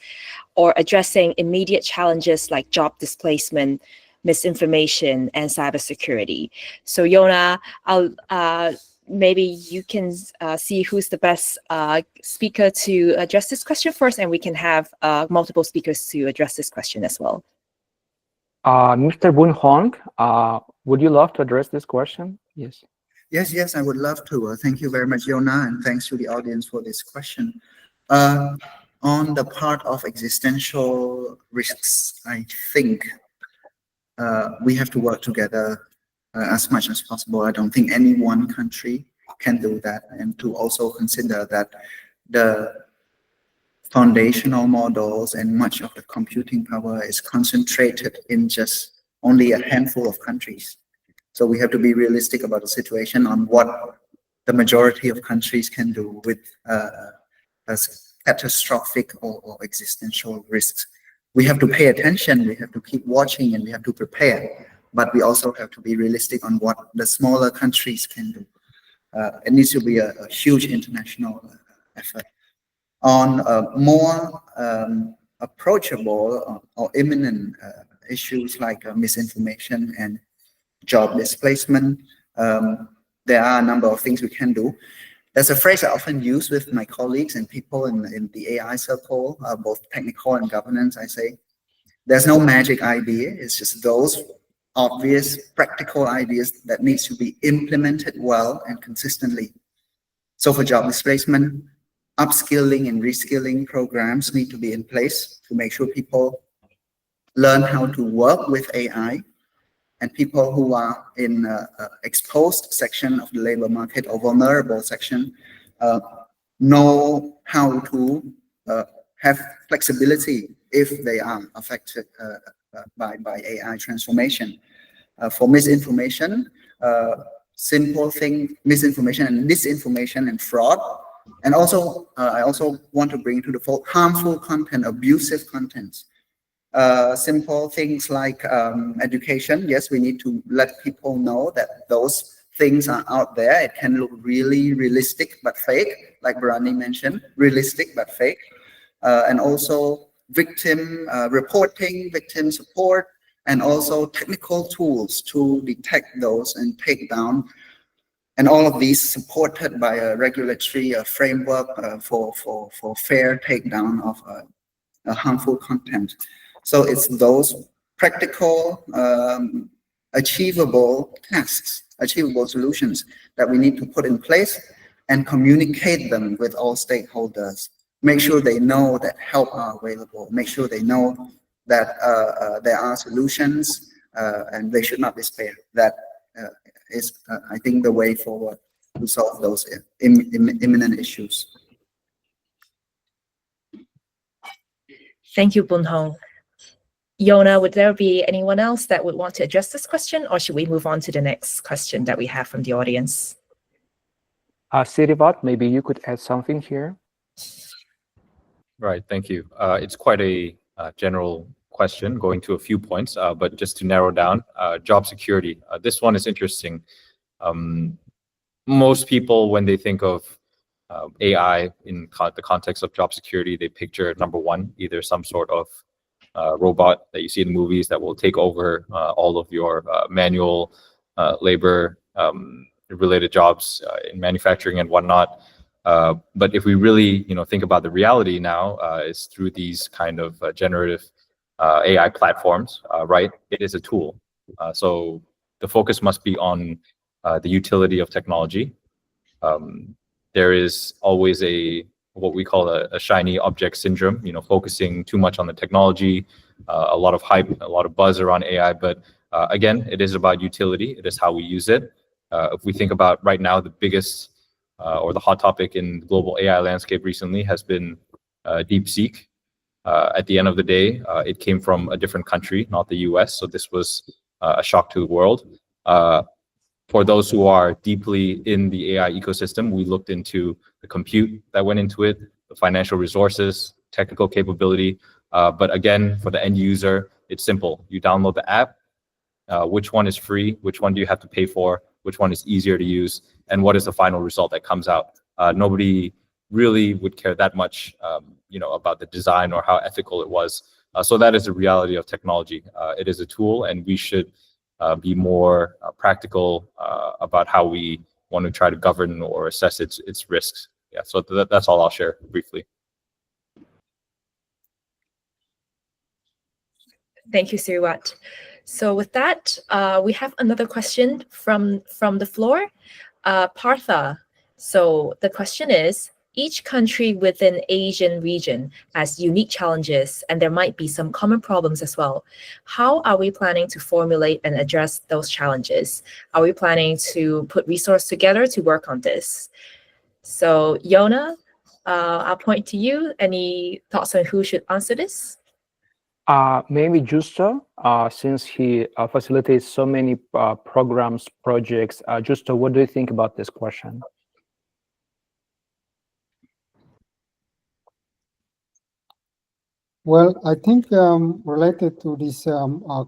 or addressing immediate challenges like job displacement, misinformation, and cybersecurity? So Yonah, maybe you can see who's the best speaker to address this question first, and we can have multiple speakers to address this question as well. Mr. Bunhong, would you love to address this question? Yes. Yes, I would love to. Thank you very much, Yonah, and thanks to the audience for this question. On the part of existential risks, I think we have to work together as much as possible. I don't think any one country can do that, and to also consider that the foundational models and much of the computing power is concentrated in just only a handful of countries. So we have to be realistic about the situation on what the majority of countries can do with as catastrophic or existential risks. We have to pay attention, we have to keep watching, and we have to prepare. But we also have to be realistic on what the smaller countries can do. It needs to be a huge international effort. On more approachable or imminent issues like misinformation and job displacement, there are a number of things we can do. There's a phrase I often use with my colleagues and people in the AI circle, both technical and governance. I say, there's no magic idea. It's just those obvious practical ideas that needs to be implemented well and consistently. So for job displacement, upskilling and reskilling programs need to be in place to make sure people learn how to work with AI, and people who are in exposed section of the labor market or vulnerable section know how to have flexibility if they are affected by AI transformation. For misinformation, simple thing, misinformation and disinformation and fraud. And also, I also want to bring to the fore harmful content, abusive contents. Simple things like education. Yes, we need to let people know that those things are out there. It can look really realistic but fake, like Barani mentioned, realistic but fake. And also victim reporting, victim support, and also technical tools to detect those and take down And all of these supported by a regulatory framework for fair takedown of harmful content. So it's those practical, achievable tasks, achievable solutions that we need to put in place and communicate them with all stakeholders. Make sure they know that help are available. Make sure they know that there are solutions and they should not despair. That is, I think, the way forward to solve those imminent issues. Thank you, Bunhong. Yonah, would there be anyone else that would want to address this question, or should we move on to the next question that we have from the audience? Siriwat, maybe you could add something here. Right, thank you. It's quite a general question, going to a few points, but just to narrow down, job security. This one is interesting. Most people, when they think of AI in the context of job security, they picture number one, either some sort of robot that you see in movies that will take over all of your manual labor related jobs in manufacturing and whatnot. But if we really, think about the reality now, is through these kind of generative AI platforms, right? It is a tool. So the focus must be on the utility of technology. There is always what we call a shiny object syndrome, focusing too much on the technology, a lot of hype, a lot of buzz around AI. But again, it is about utility. It is how we use it. If we think about right now, the biggest or the hot topic in the global AI landscape recently has been DeepSeek. At the end of the day, it came from a different country, not the US. So this was a shock to the world. For those who are deeply in the AI ecosystem, we looked into the compute that went into it, the financial resources, technical capability. But again, for the end user, it's simple. You download the app. Which one is free? Which one do you have to pay for? Which one is easier to use? And what is the final result that comes out? Nobody really would care that much, about the design or how ethical it was. So that is the reality of technology. It is a tool, and we should be more practical about how we want to try to govern or assess its risks. Yeah, so that's all I'll share briefly. Thank you, Siriwat. So with that, we have another question from the floor. Partha. So the question is, each country within Asian region has unique challenges, and there might be some common problems as well. How are we planning to formulate and address those challenges? Are we planning to put resources together to work on this? So Yonah, I'll point to you. Any thoughts on who should answer this? Maybe Justo, since he facilitates so many programs, projects. Justo, what do you think about this question? Well, I think related to this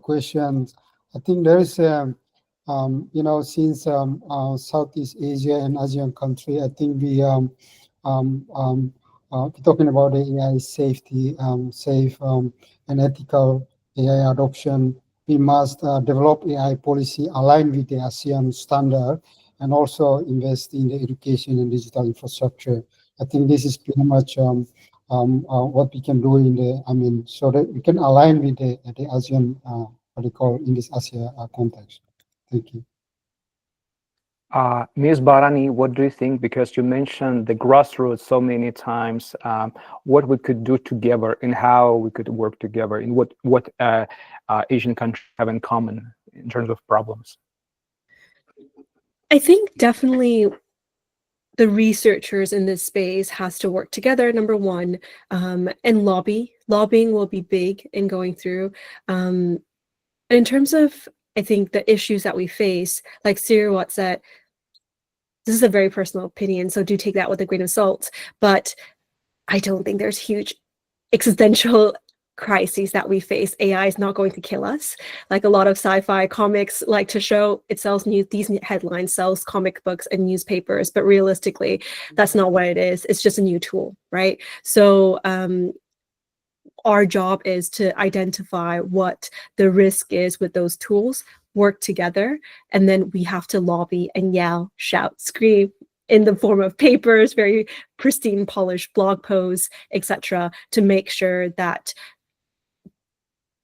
question, I think there is, since Southeast Asia and ASEAN country, I think we talking about the AI safety, safe and ethical AI adoption. We must develop AI policy aligned with the ASEAN standard and also invest in the education and digital infrastructure. I think this is pretty much what we can do so that we can align with the ASEAN, what they call in this ASEAN context. Thank you. Ms. Barani, what do you think? Because you mentioned the grassroots so many times, what we could do together and how we could work together, and what Asian countries have in common in terms of problems. I think definitely the researchers in this space has to work together, number one, and lobbying will be big in going through. In terms of, I think, the issues that we face, like Siriwat said, this is a very personal opinion, so do take that with a grain of salt, but I don't think there's huge existential crises that we face. AI is not going to kill us. Like a lot of sci-fi comics like to show, it sells these headlines, sells comic books and newspapers, but realistically, that's not what it is. It's just a new tool, right? So our job is to identify what the risk is with those tools, work together, and then we have to lobby and yell, shout, scream in the form of papers, very pristine, polished blog posts, etc., to make sure that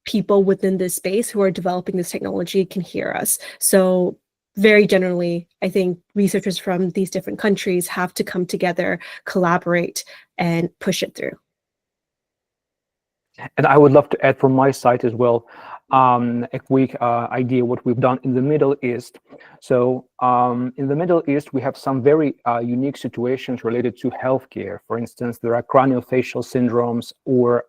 people within this space who are developing this technology can hear us. So very generally, I think researchers from these different countries have to come together, collaborate, and push it through. And I would love to add from my side as well a quick idea what we've done in the Middle East. So in the Middle East, we have some very unique situations related to healthcare. For instance, there are craniofacial syndromes, or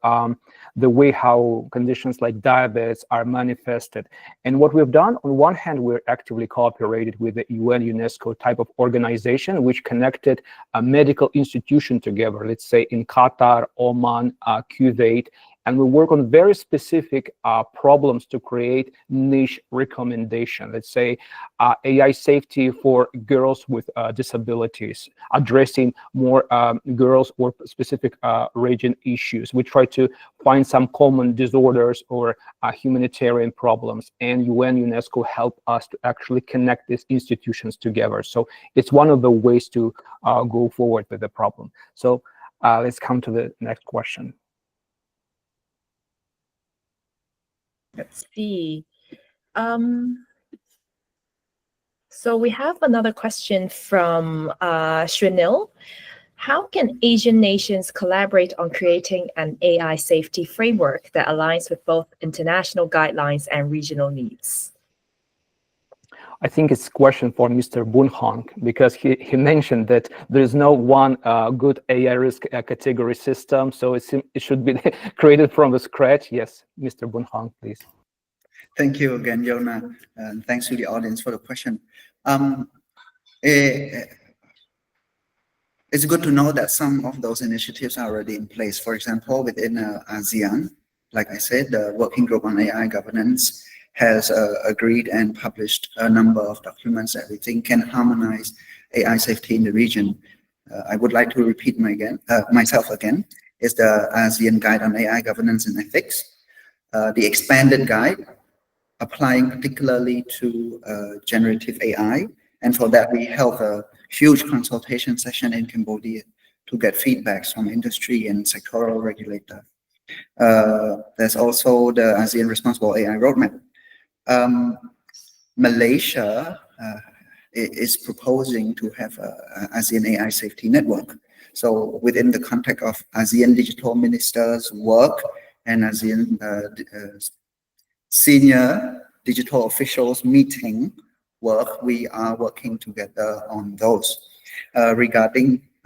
the way how conditions like diabetes are manifested. And what we've done, on one hand, we're actively cooperated with the UN UNESCO type of organization, which connected a medical institution together, let's say in Qatar, Oman, Kuwait, and we work on very specific problems to create niche recommendation. Let's say AI safety for girls with disabilities, addressing more girls or specific region issues. We try to find some common disorders or humanitarian problems, and UN UNESCO help us to actually connect these institutions together. So it's one of the ways to go forward with the problem. So let's come to the next question. Let's see. So we have another question from Shrinil. How can Asian nations collaborate on creating an AI safety framework that aligns with both international guidelines and regional needs? I think it's a question for Mr. Bunhong, because he mentioned that there is no one good AI risk category system, so it should be created from the scratch. Yes, Mr. Bunhong, please. Thank you again, Yonah, and thanks to the audience for the question. It's good to know that some of those initiatives are already in place. For example, within ASEAN, like I said, the Working Group on AI Governance has agreed and published a number of documents that we think can harmonize AI safety in the region. I would like to repeat myself again, is the ASEAN Guide on AI Governance and Ethics, the expanded guide applying particularly to generative AI. And for that, we held a huge consultation session in Cambodia to get feedbacks from industry and sectoral regulator. There's also the ASEAN Responsible AI Roadmap. Malaysia is proposing to have an ASEAN AI Safety Network. So within the context of ASEAN Digital Ministers' work and ASEAN Senior Digital Officials meeting work, we are working together on those. I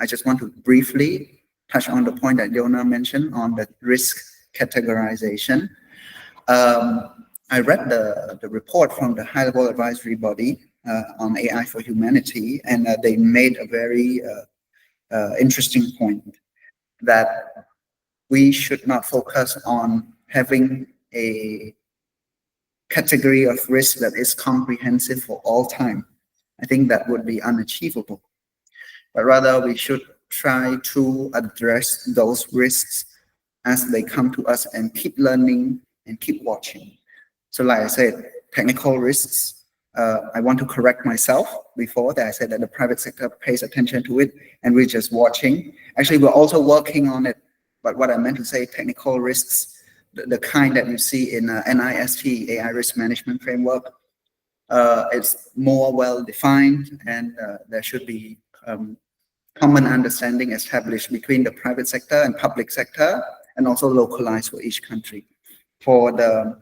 just want to briefly touch on the point that Yonah mentioned on the risk categorization. I read the report from the high-level advisory body on AI for humanity, and they made a very interesting point that we should not focus on having a category of risk that is comprehensive for all time. I think that would be unachievable. But rather, we should try to address those risks as they come to us and keep learning and keep watching. So like I said, technical risks, I want to correct myself before that I said that the private sector pays attention to it and we're just watching. Actually, we're also working on it. But what I meant to say, technical risks, the kind that you see in NIST, AI Risk Management Framework, it's more well-defined, and there should be common understanding established between the private sector and public sector, and also localized for each country. For the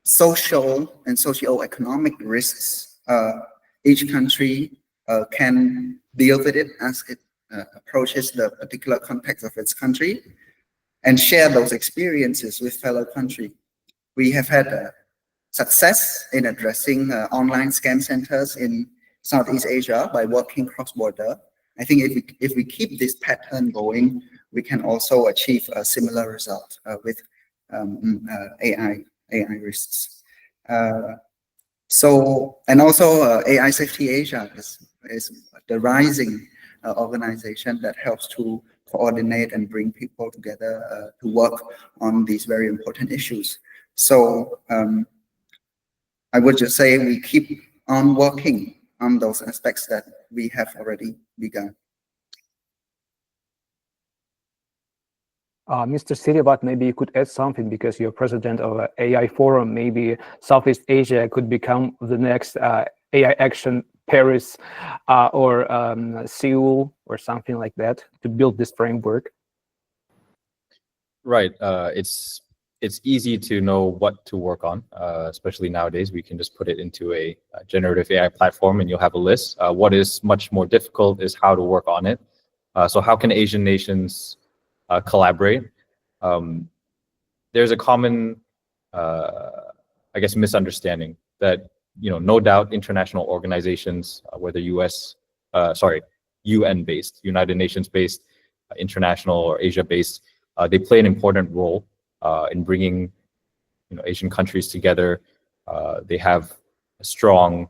social and socio-economic risks, each country can deal with it as it approaches the particular context of its country and share those experiences with fellow country. We have had success in addressing online scam centers in Southeast Asia by working cross-border. I think if we keep this pattern going, we can also achieve a similar result with AI risks. And also AI Safety Asia is the rising organization that helps to coordinate and bring people together to work on these very important issues. So I would just say we keep on working on those aspects that we have already begun. Mr. Siriwat, maybe you could add something because you're president of an AI forum. Maybe Southeast Asia could become the next AI Action Paris or Seoul or something like that to build this framework. Right. It's easy to know what to work on, especially nowadays. We can just put it into a generative AI platform and you'll have a list. What is much more difficult is how to work on it. So how can Asian nations collaborate? There's a common, I guess, misunderstanding that, no doubt international organizations, whether UN-based, United Nations-based, international or Asia-based, they play an important role in bringing, Asian countries together. They have a strong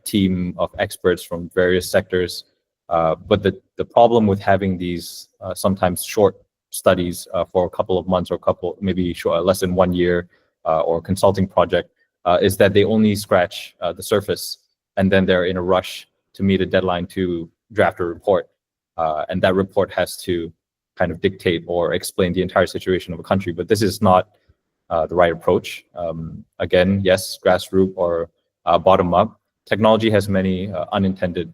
team of experts from various sectors. But the problem with having these sometimes short studies for a couple of months or maybe less than 1 year or consulting project is that they only scratch the surface and then they're in a rush to meet a deadline to draft a report. And that report has to kind of dictate or explain the entire situation of a country. But this is not the right approach. Again, yes, grassroots or bottom up. Technology has many unintended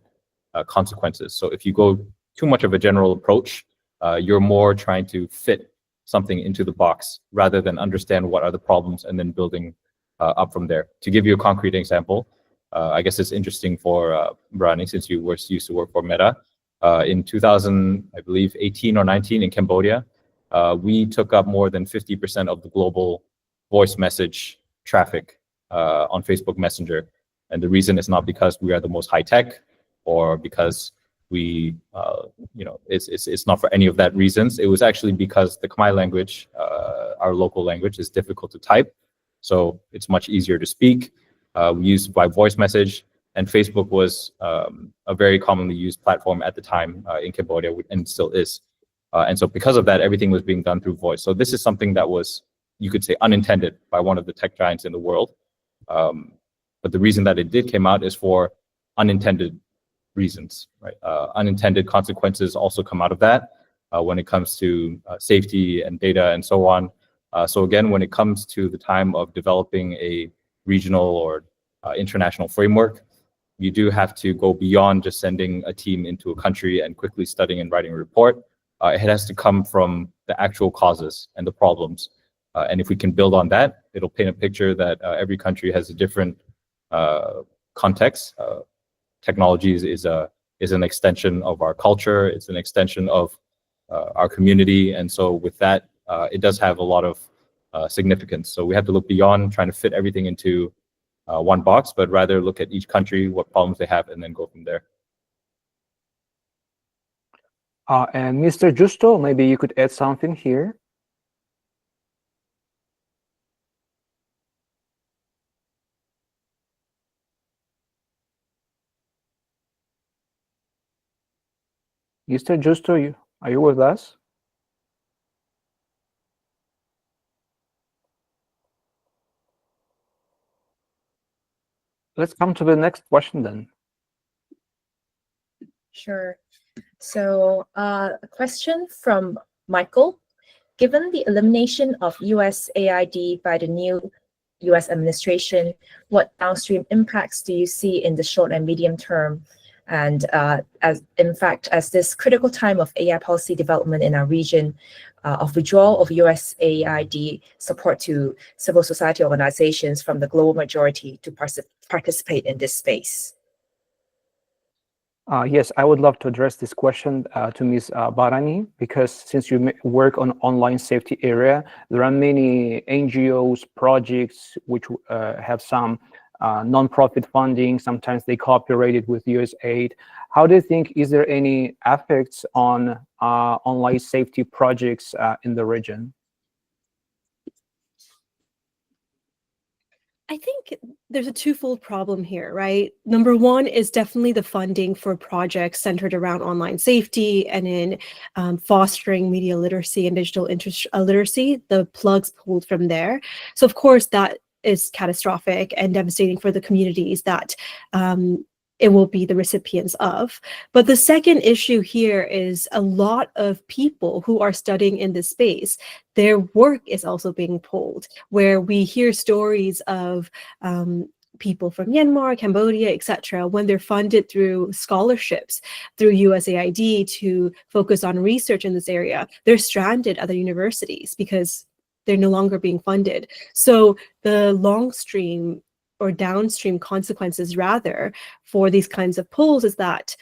consequences. So if you go too much of a general approach, you're more trying to fit something into the box rather than understand what are the problems and then building up from there. To give you a concrete example, I guess it's interesting for Barani, since you used to work for Meta. In 2000, I believe 18 or 19 in Cambodia, we took up more than 50% of the global voice message traffic on Facebook Messenger. And the reason is not because we are the most high tech or because we, it's not for any of that reasons. It was actually because the Khmer language, our local language, is difficult to type. So it's much easier to speak. We used by voice message, and Facebook was a very commonly used platform at the time in Cambodia, and still is. And so because of that, everything was being done through voice. So this is something that was, you could say, unintended by one of the tech giants in the world. But the reason that it did came out is for unintended reasons, right? Unintended consequences also come out of that when it comes to safety and data and so on. So again, when it comes to the time of developing a regional or international framework, you do have to go beyond just sending a team into a country and quickly studying and writing a report. It has to come from the actual causes and the problems. And if we can build on that, it'll paint a picture that every country has a different context. Technology is an extension of our culture. It's an extension of our community. And so with that, it does have a lot of significance. So we have to look beyond trying to fit everything into one box, but rather look at each country, what problems they have, and then go from there. And Mr. Justo, maybe you could add something here. Mr. Justo, are you with us? Let's come to the next question then. Sure. So a question from Michael. Given the elimination of US AID by the new US administration, what downstream impacts do you see in the short and medium term? And as this critical time of AI policy development in our region, of withdrawal of US AID support to civil society organizations from the global majority to participate in this space? Yes, I would love to address this question to Ms. Barani, because since you work on online safety area, there are many NGOs, projects which have some non-profit funding. Sometimes they cooperated with US aid. How do you think, is there any effects on online safety projects in the region? I think there's a twofold problem here, right? Number one is definitely the funding for projects centered around online safety and in fostering media literacy and digital literacy, the plugs pulled from there. So of course that is catastrophic and devastating for the communities that it will be the recipients of. But the second issue here is a lot of people who are studying in this space, their work is also being pulled, where we hear stories of people from Myanmar, Cambodia, etc., when they're funded through scholarships, through USAID to focus on research in this area, they're stranded at the universities because they're no longer being funded. So the long stream or downstream consequences rather for these kinds of pulls is that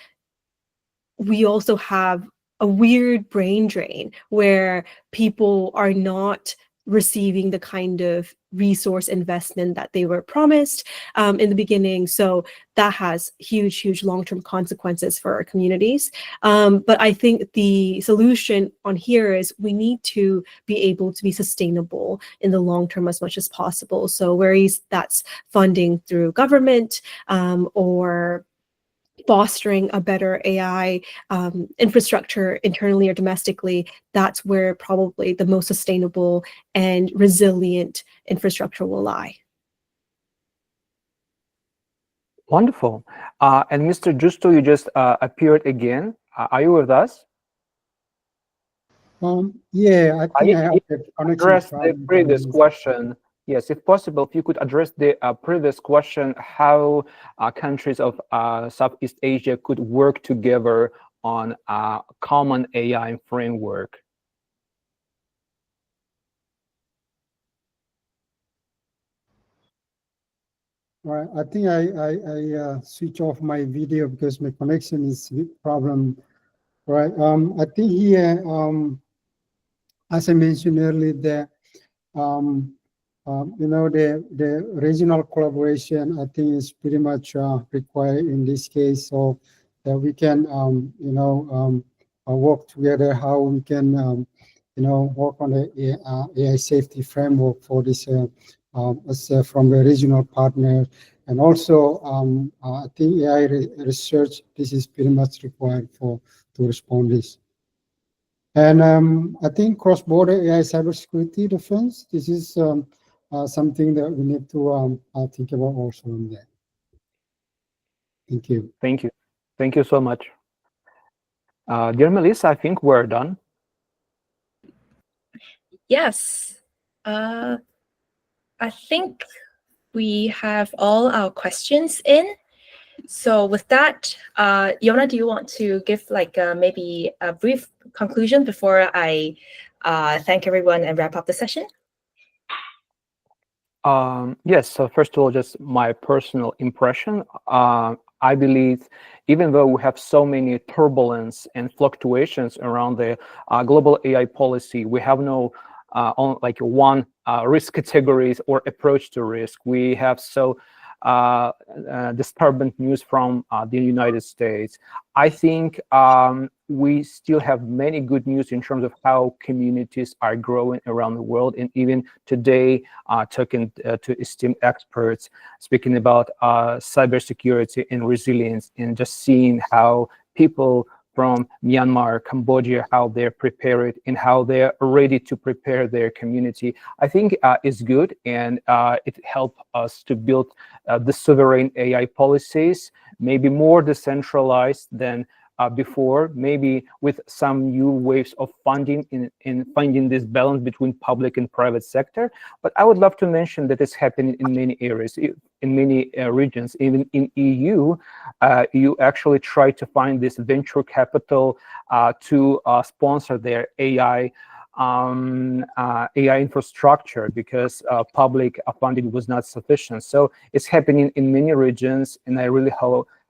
we also have a weird brain drain where people are not receiving the kind of resource investment that they were promised in the beginning. So that has huge long-term consequences for our communities. But I think the solution on here is we need to be able to be sustainable in the long term as much as possible. So whereas that's funding through government or fostering a better AI infrastructure internally or domestically, that's where probably the most sustainable and resilient infrastructure will lie. Wonderful. And Mr. Justo, you just appeared again. Are you with us? Yeah, I think I have a connection address the problem. previous question. Yes, if possible, if you could address the previous question, how countries of Southeast Asia could work together on a common AI framework. Right, I think I switch off my video because my connection is a problem. Right, I think here, as I mentioned earlier, that you know, the regional collaboration, I think, is pretty much required in this case, so that we can, you know, work together, how we can, you know, work on the AI safety framework for this from the regional partner. And also, I think AI research, this is pretty much required to respond this. And I think cross-border AI cybersecurity defense, this is something that we need to think about also on that. Thank you. Thank you. Thank you so much. Dear Melissa, I think we're done. Yes. I think we have all our questions in. So with that, Yonah, do you want to give like maybe a brief conclusion before I thank everyone and wrap up the session? Yes, so first of all, just my personal impression. I believe even though we have so many turbulence and fluctuations around the global AI policy, we have no like one risk categories or approach to risk. We have so disturbing news from the United States. I think we still have many good news in terms of how communities are growing around the world. And even today, talking to esteemed experts, speaking about cybersecurity and resilience, and just seeing how people from Myanmar, Cambodia, how they're prepared and how they're ready to prepare their community, I think is good, and it helps us to build the sovereign AI policies, maybe more decentralized than before, maybe with some new waves of funding in finding this balance between public and private sector. But I would love to mention that it's happening in many areas, in many regions. Even in EU, you actually try to find this venture capital to sponsor their AI infrastructure because public funding was not sufficient. So it's happening in many regions, and I really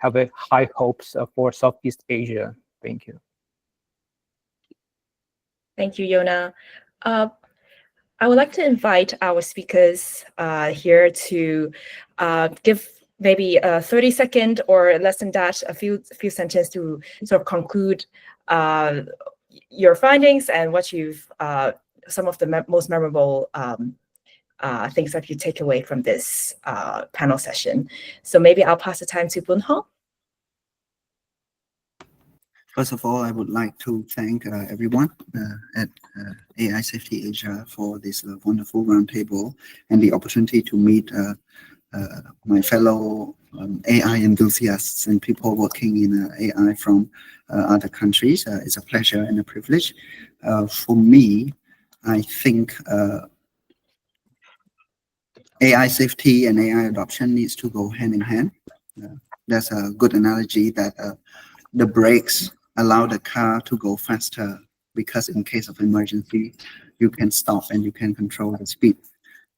have a high hopes for Southeast Asia. Thank you. Thank you, Yonah. I would like to invite our speakers here to give maybe a 30-second or less than that, a few sentences to sort of conclude your findings and what you've some of the most memorable things that you take away from this panel session. So maybe I'll pass the time to Bunhong. First of all, I would like to thank everyone at AI Safety Asia for this wonderful roundtable and the opportunity to meet my fellow AI enthusiasts and people working in AI from other countries. It's a pleasure and a privilege. For me, I think AI safety and AI adoption needs to go hand in hand. There's a good analogy that the brakes allow the car to go faster because in case of emergency, you can stop and you can control the speed.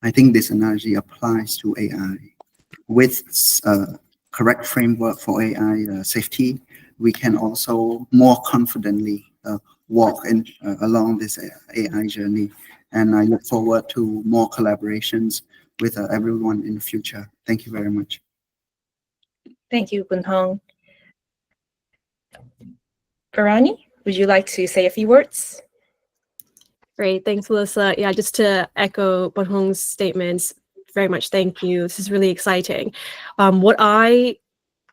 I think this analogy applies to AI. With correct framework for AI safety, we can also more confidently walk along this AI journey. And I look forward to more collaborations with everyone in the future. Thank you very much. Thank you, Bunhong. Barani, would you like to say a few words? Great, thanks, Melissa. Yeah, just to echo Bunhong's statements, very much thank you. This is really exciting. What I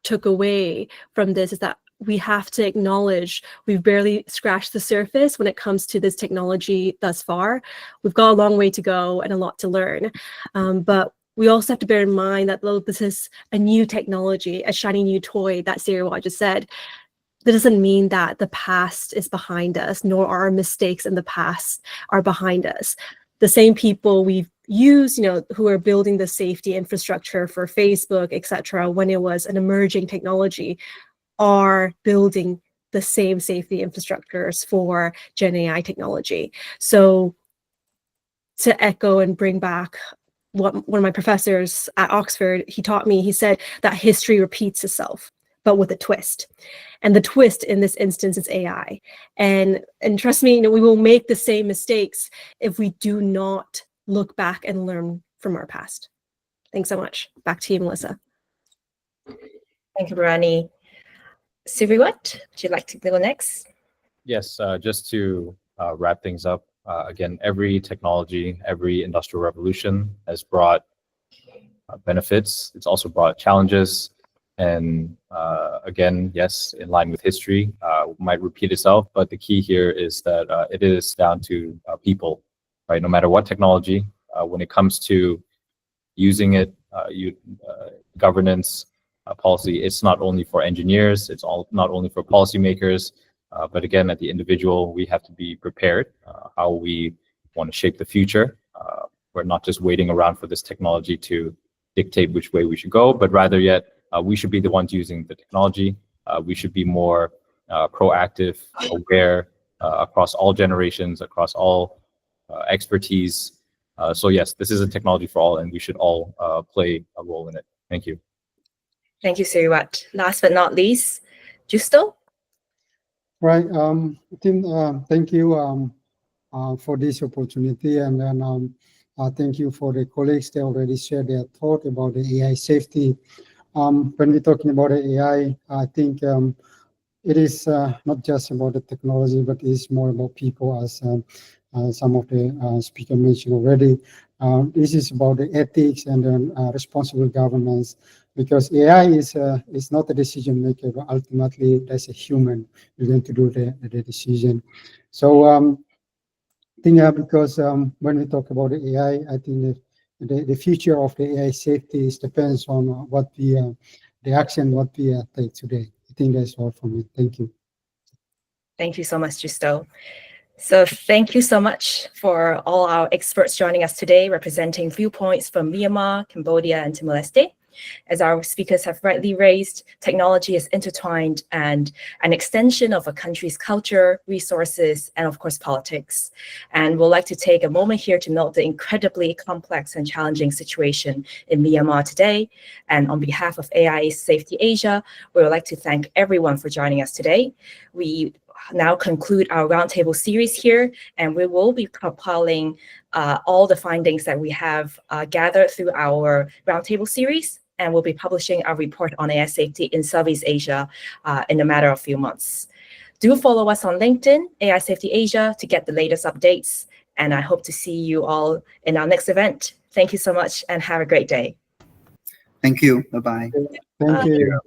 took away from this is that we have to acknowledge we've barely scratched the surface when it comes to this technology thus far. We've got a long way to go and a lot to learn. But we also have to bear in mind that though this is a new technology, a shiny new toy that Siriwat just said, that doesn't mean that the past is behind us, nor our mistakes in the past are behind us. The same people we've used, who are building the safety infrastructure for Facebook, etc., when it was an emerging technology, are building the same safety infrastructures for Gen AI technology. So to echo and bring back what one of my professors at Oxford, he taught me, he said that history repeats itself, but with a twist. And the twist in this instance is AI. And trust me, we will make the same mistakes if we do not look back and learn from our past. Thanks so much. Back to you, Melissa. Thank you, Barani. Siriwat, would you like to go next? Yes, just to wrap things up, again, every technology, every industrial revolution has brought benefits. It's also brought challenges. And again, yes, in line with history, might repeat itself, but the key here is that it is down to people, right? No matter what technology, when it comes to using it, governance, policy, it's not only for engineers, it's not only for policymakers, but again, at the individual, we have to be prepared how we want to shape the future. We're not just waiting around for this technology to dictate which way we should go, but rather yet, we should be the ones using the technology. We should be more proactive, aware across all generations, across all expertise. So yes, this is a technology for all, and we should all play a role in it. Thank you. Thank you, Siriwat. Last but not least, Justo. Right. Tim, thank you for this opportunity, and then thank you for the colleagues that already shared their thought about the AI safety. When we're talking about AI, I think it is not just about the technology, but it's more about people, as some of the speakers mentioned already. This is about the ethics and then responsible governance, because AI is not a decision maker, but ultimately there's a human who's going to do the decision. So I think because when we talk about the AI, I think the future of the AI safety depends on what the action, what we take today. I think that's all from me. Thank you. Thank you so much, Justo. So thank you so much for all our experts joining us today, representing viewpoints from Myanmar, Cambodia, and Timor-Leste. As our speakers have rightly raised, technology is intertwined and an extension of a country's culture, resources, and of course, politics. And we'd like to take a moment here to note the incredibly complex and challenging situation in Myanmar today. And on behalf of AISA Safety Asia, we would like to thank everyone for joining us today. We now conclude our roundtable series here, and we will be compiling all the findings that we have gathered through our roundtable series, and we'll be publishing our report on AI safety in Southeast Asia in a matter of few months. Do follow us on LinkedIn, AI Safety Asia, to get the latest updates, and I hope to see you all in our next event. Thank you so much, and have a great day. Thank you. Bye-bye. Thank you.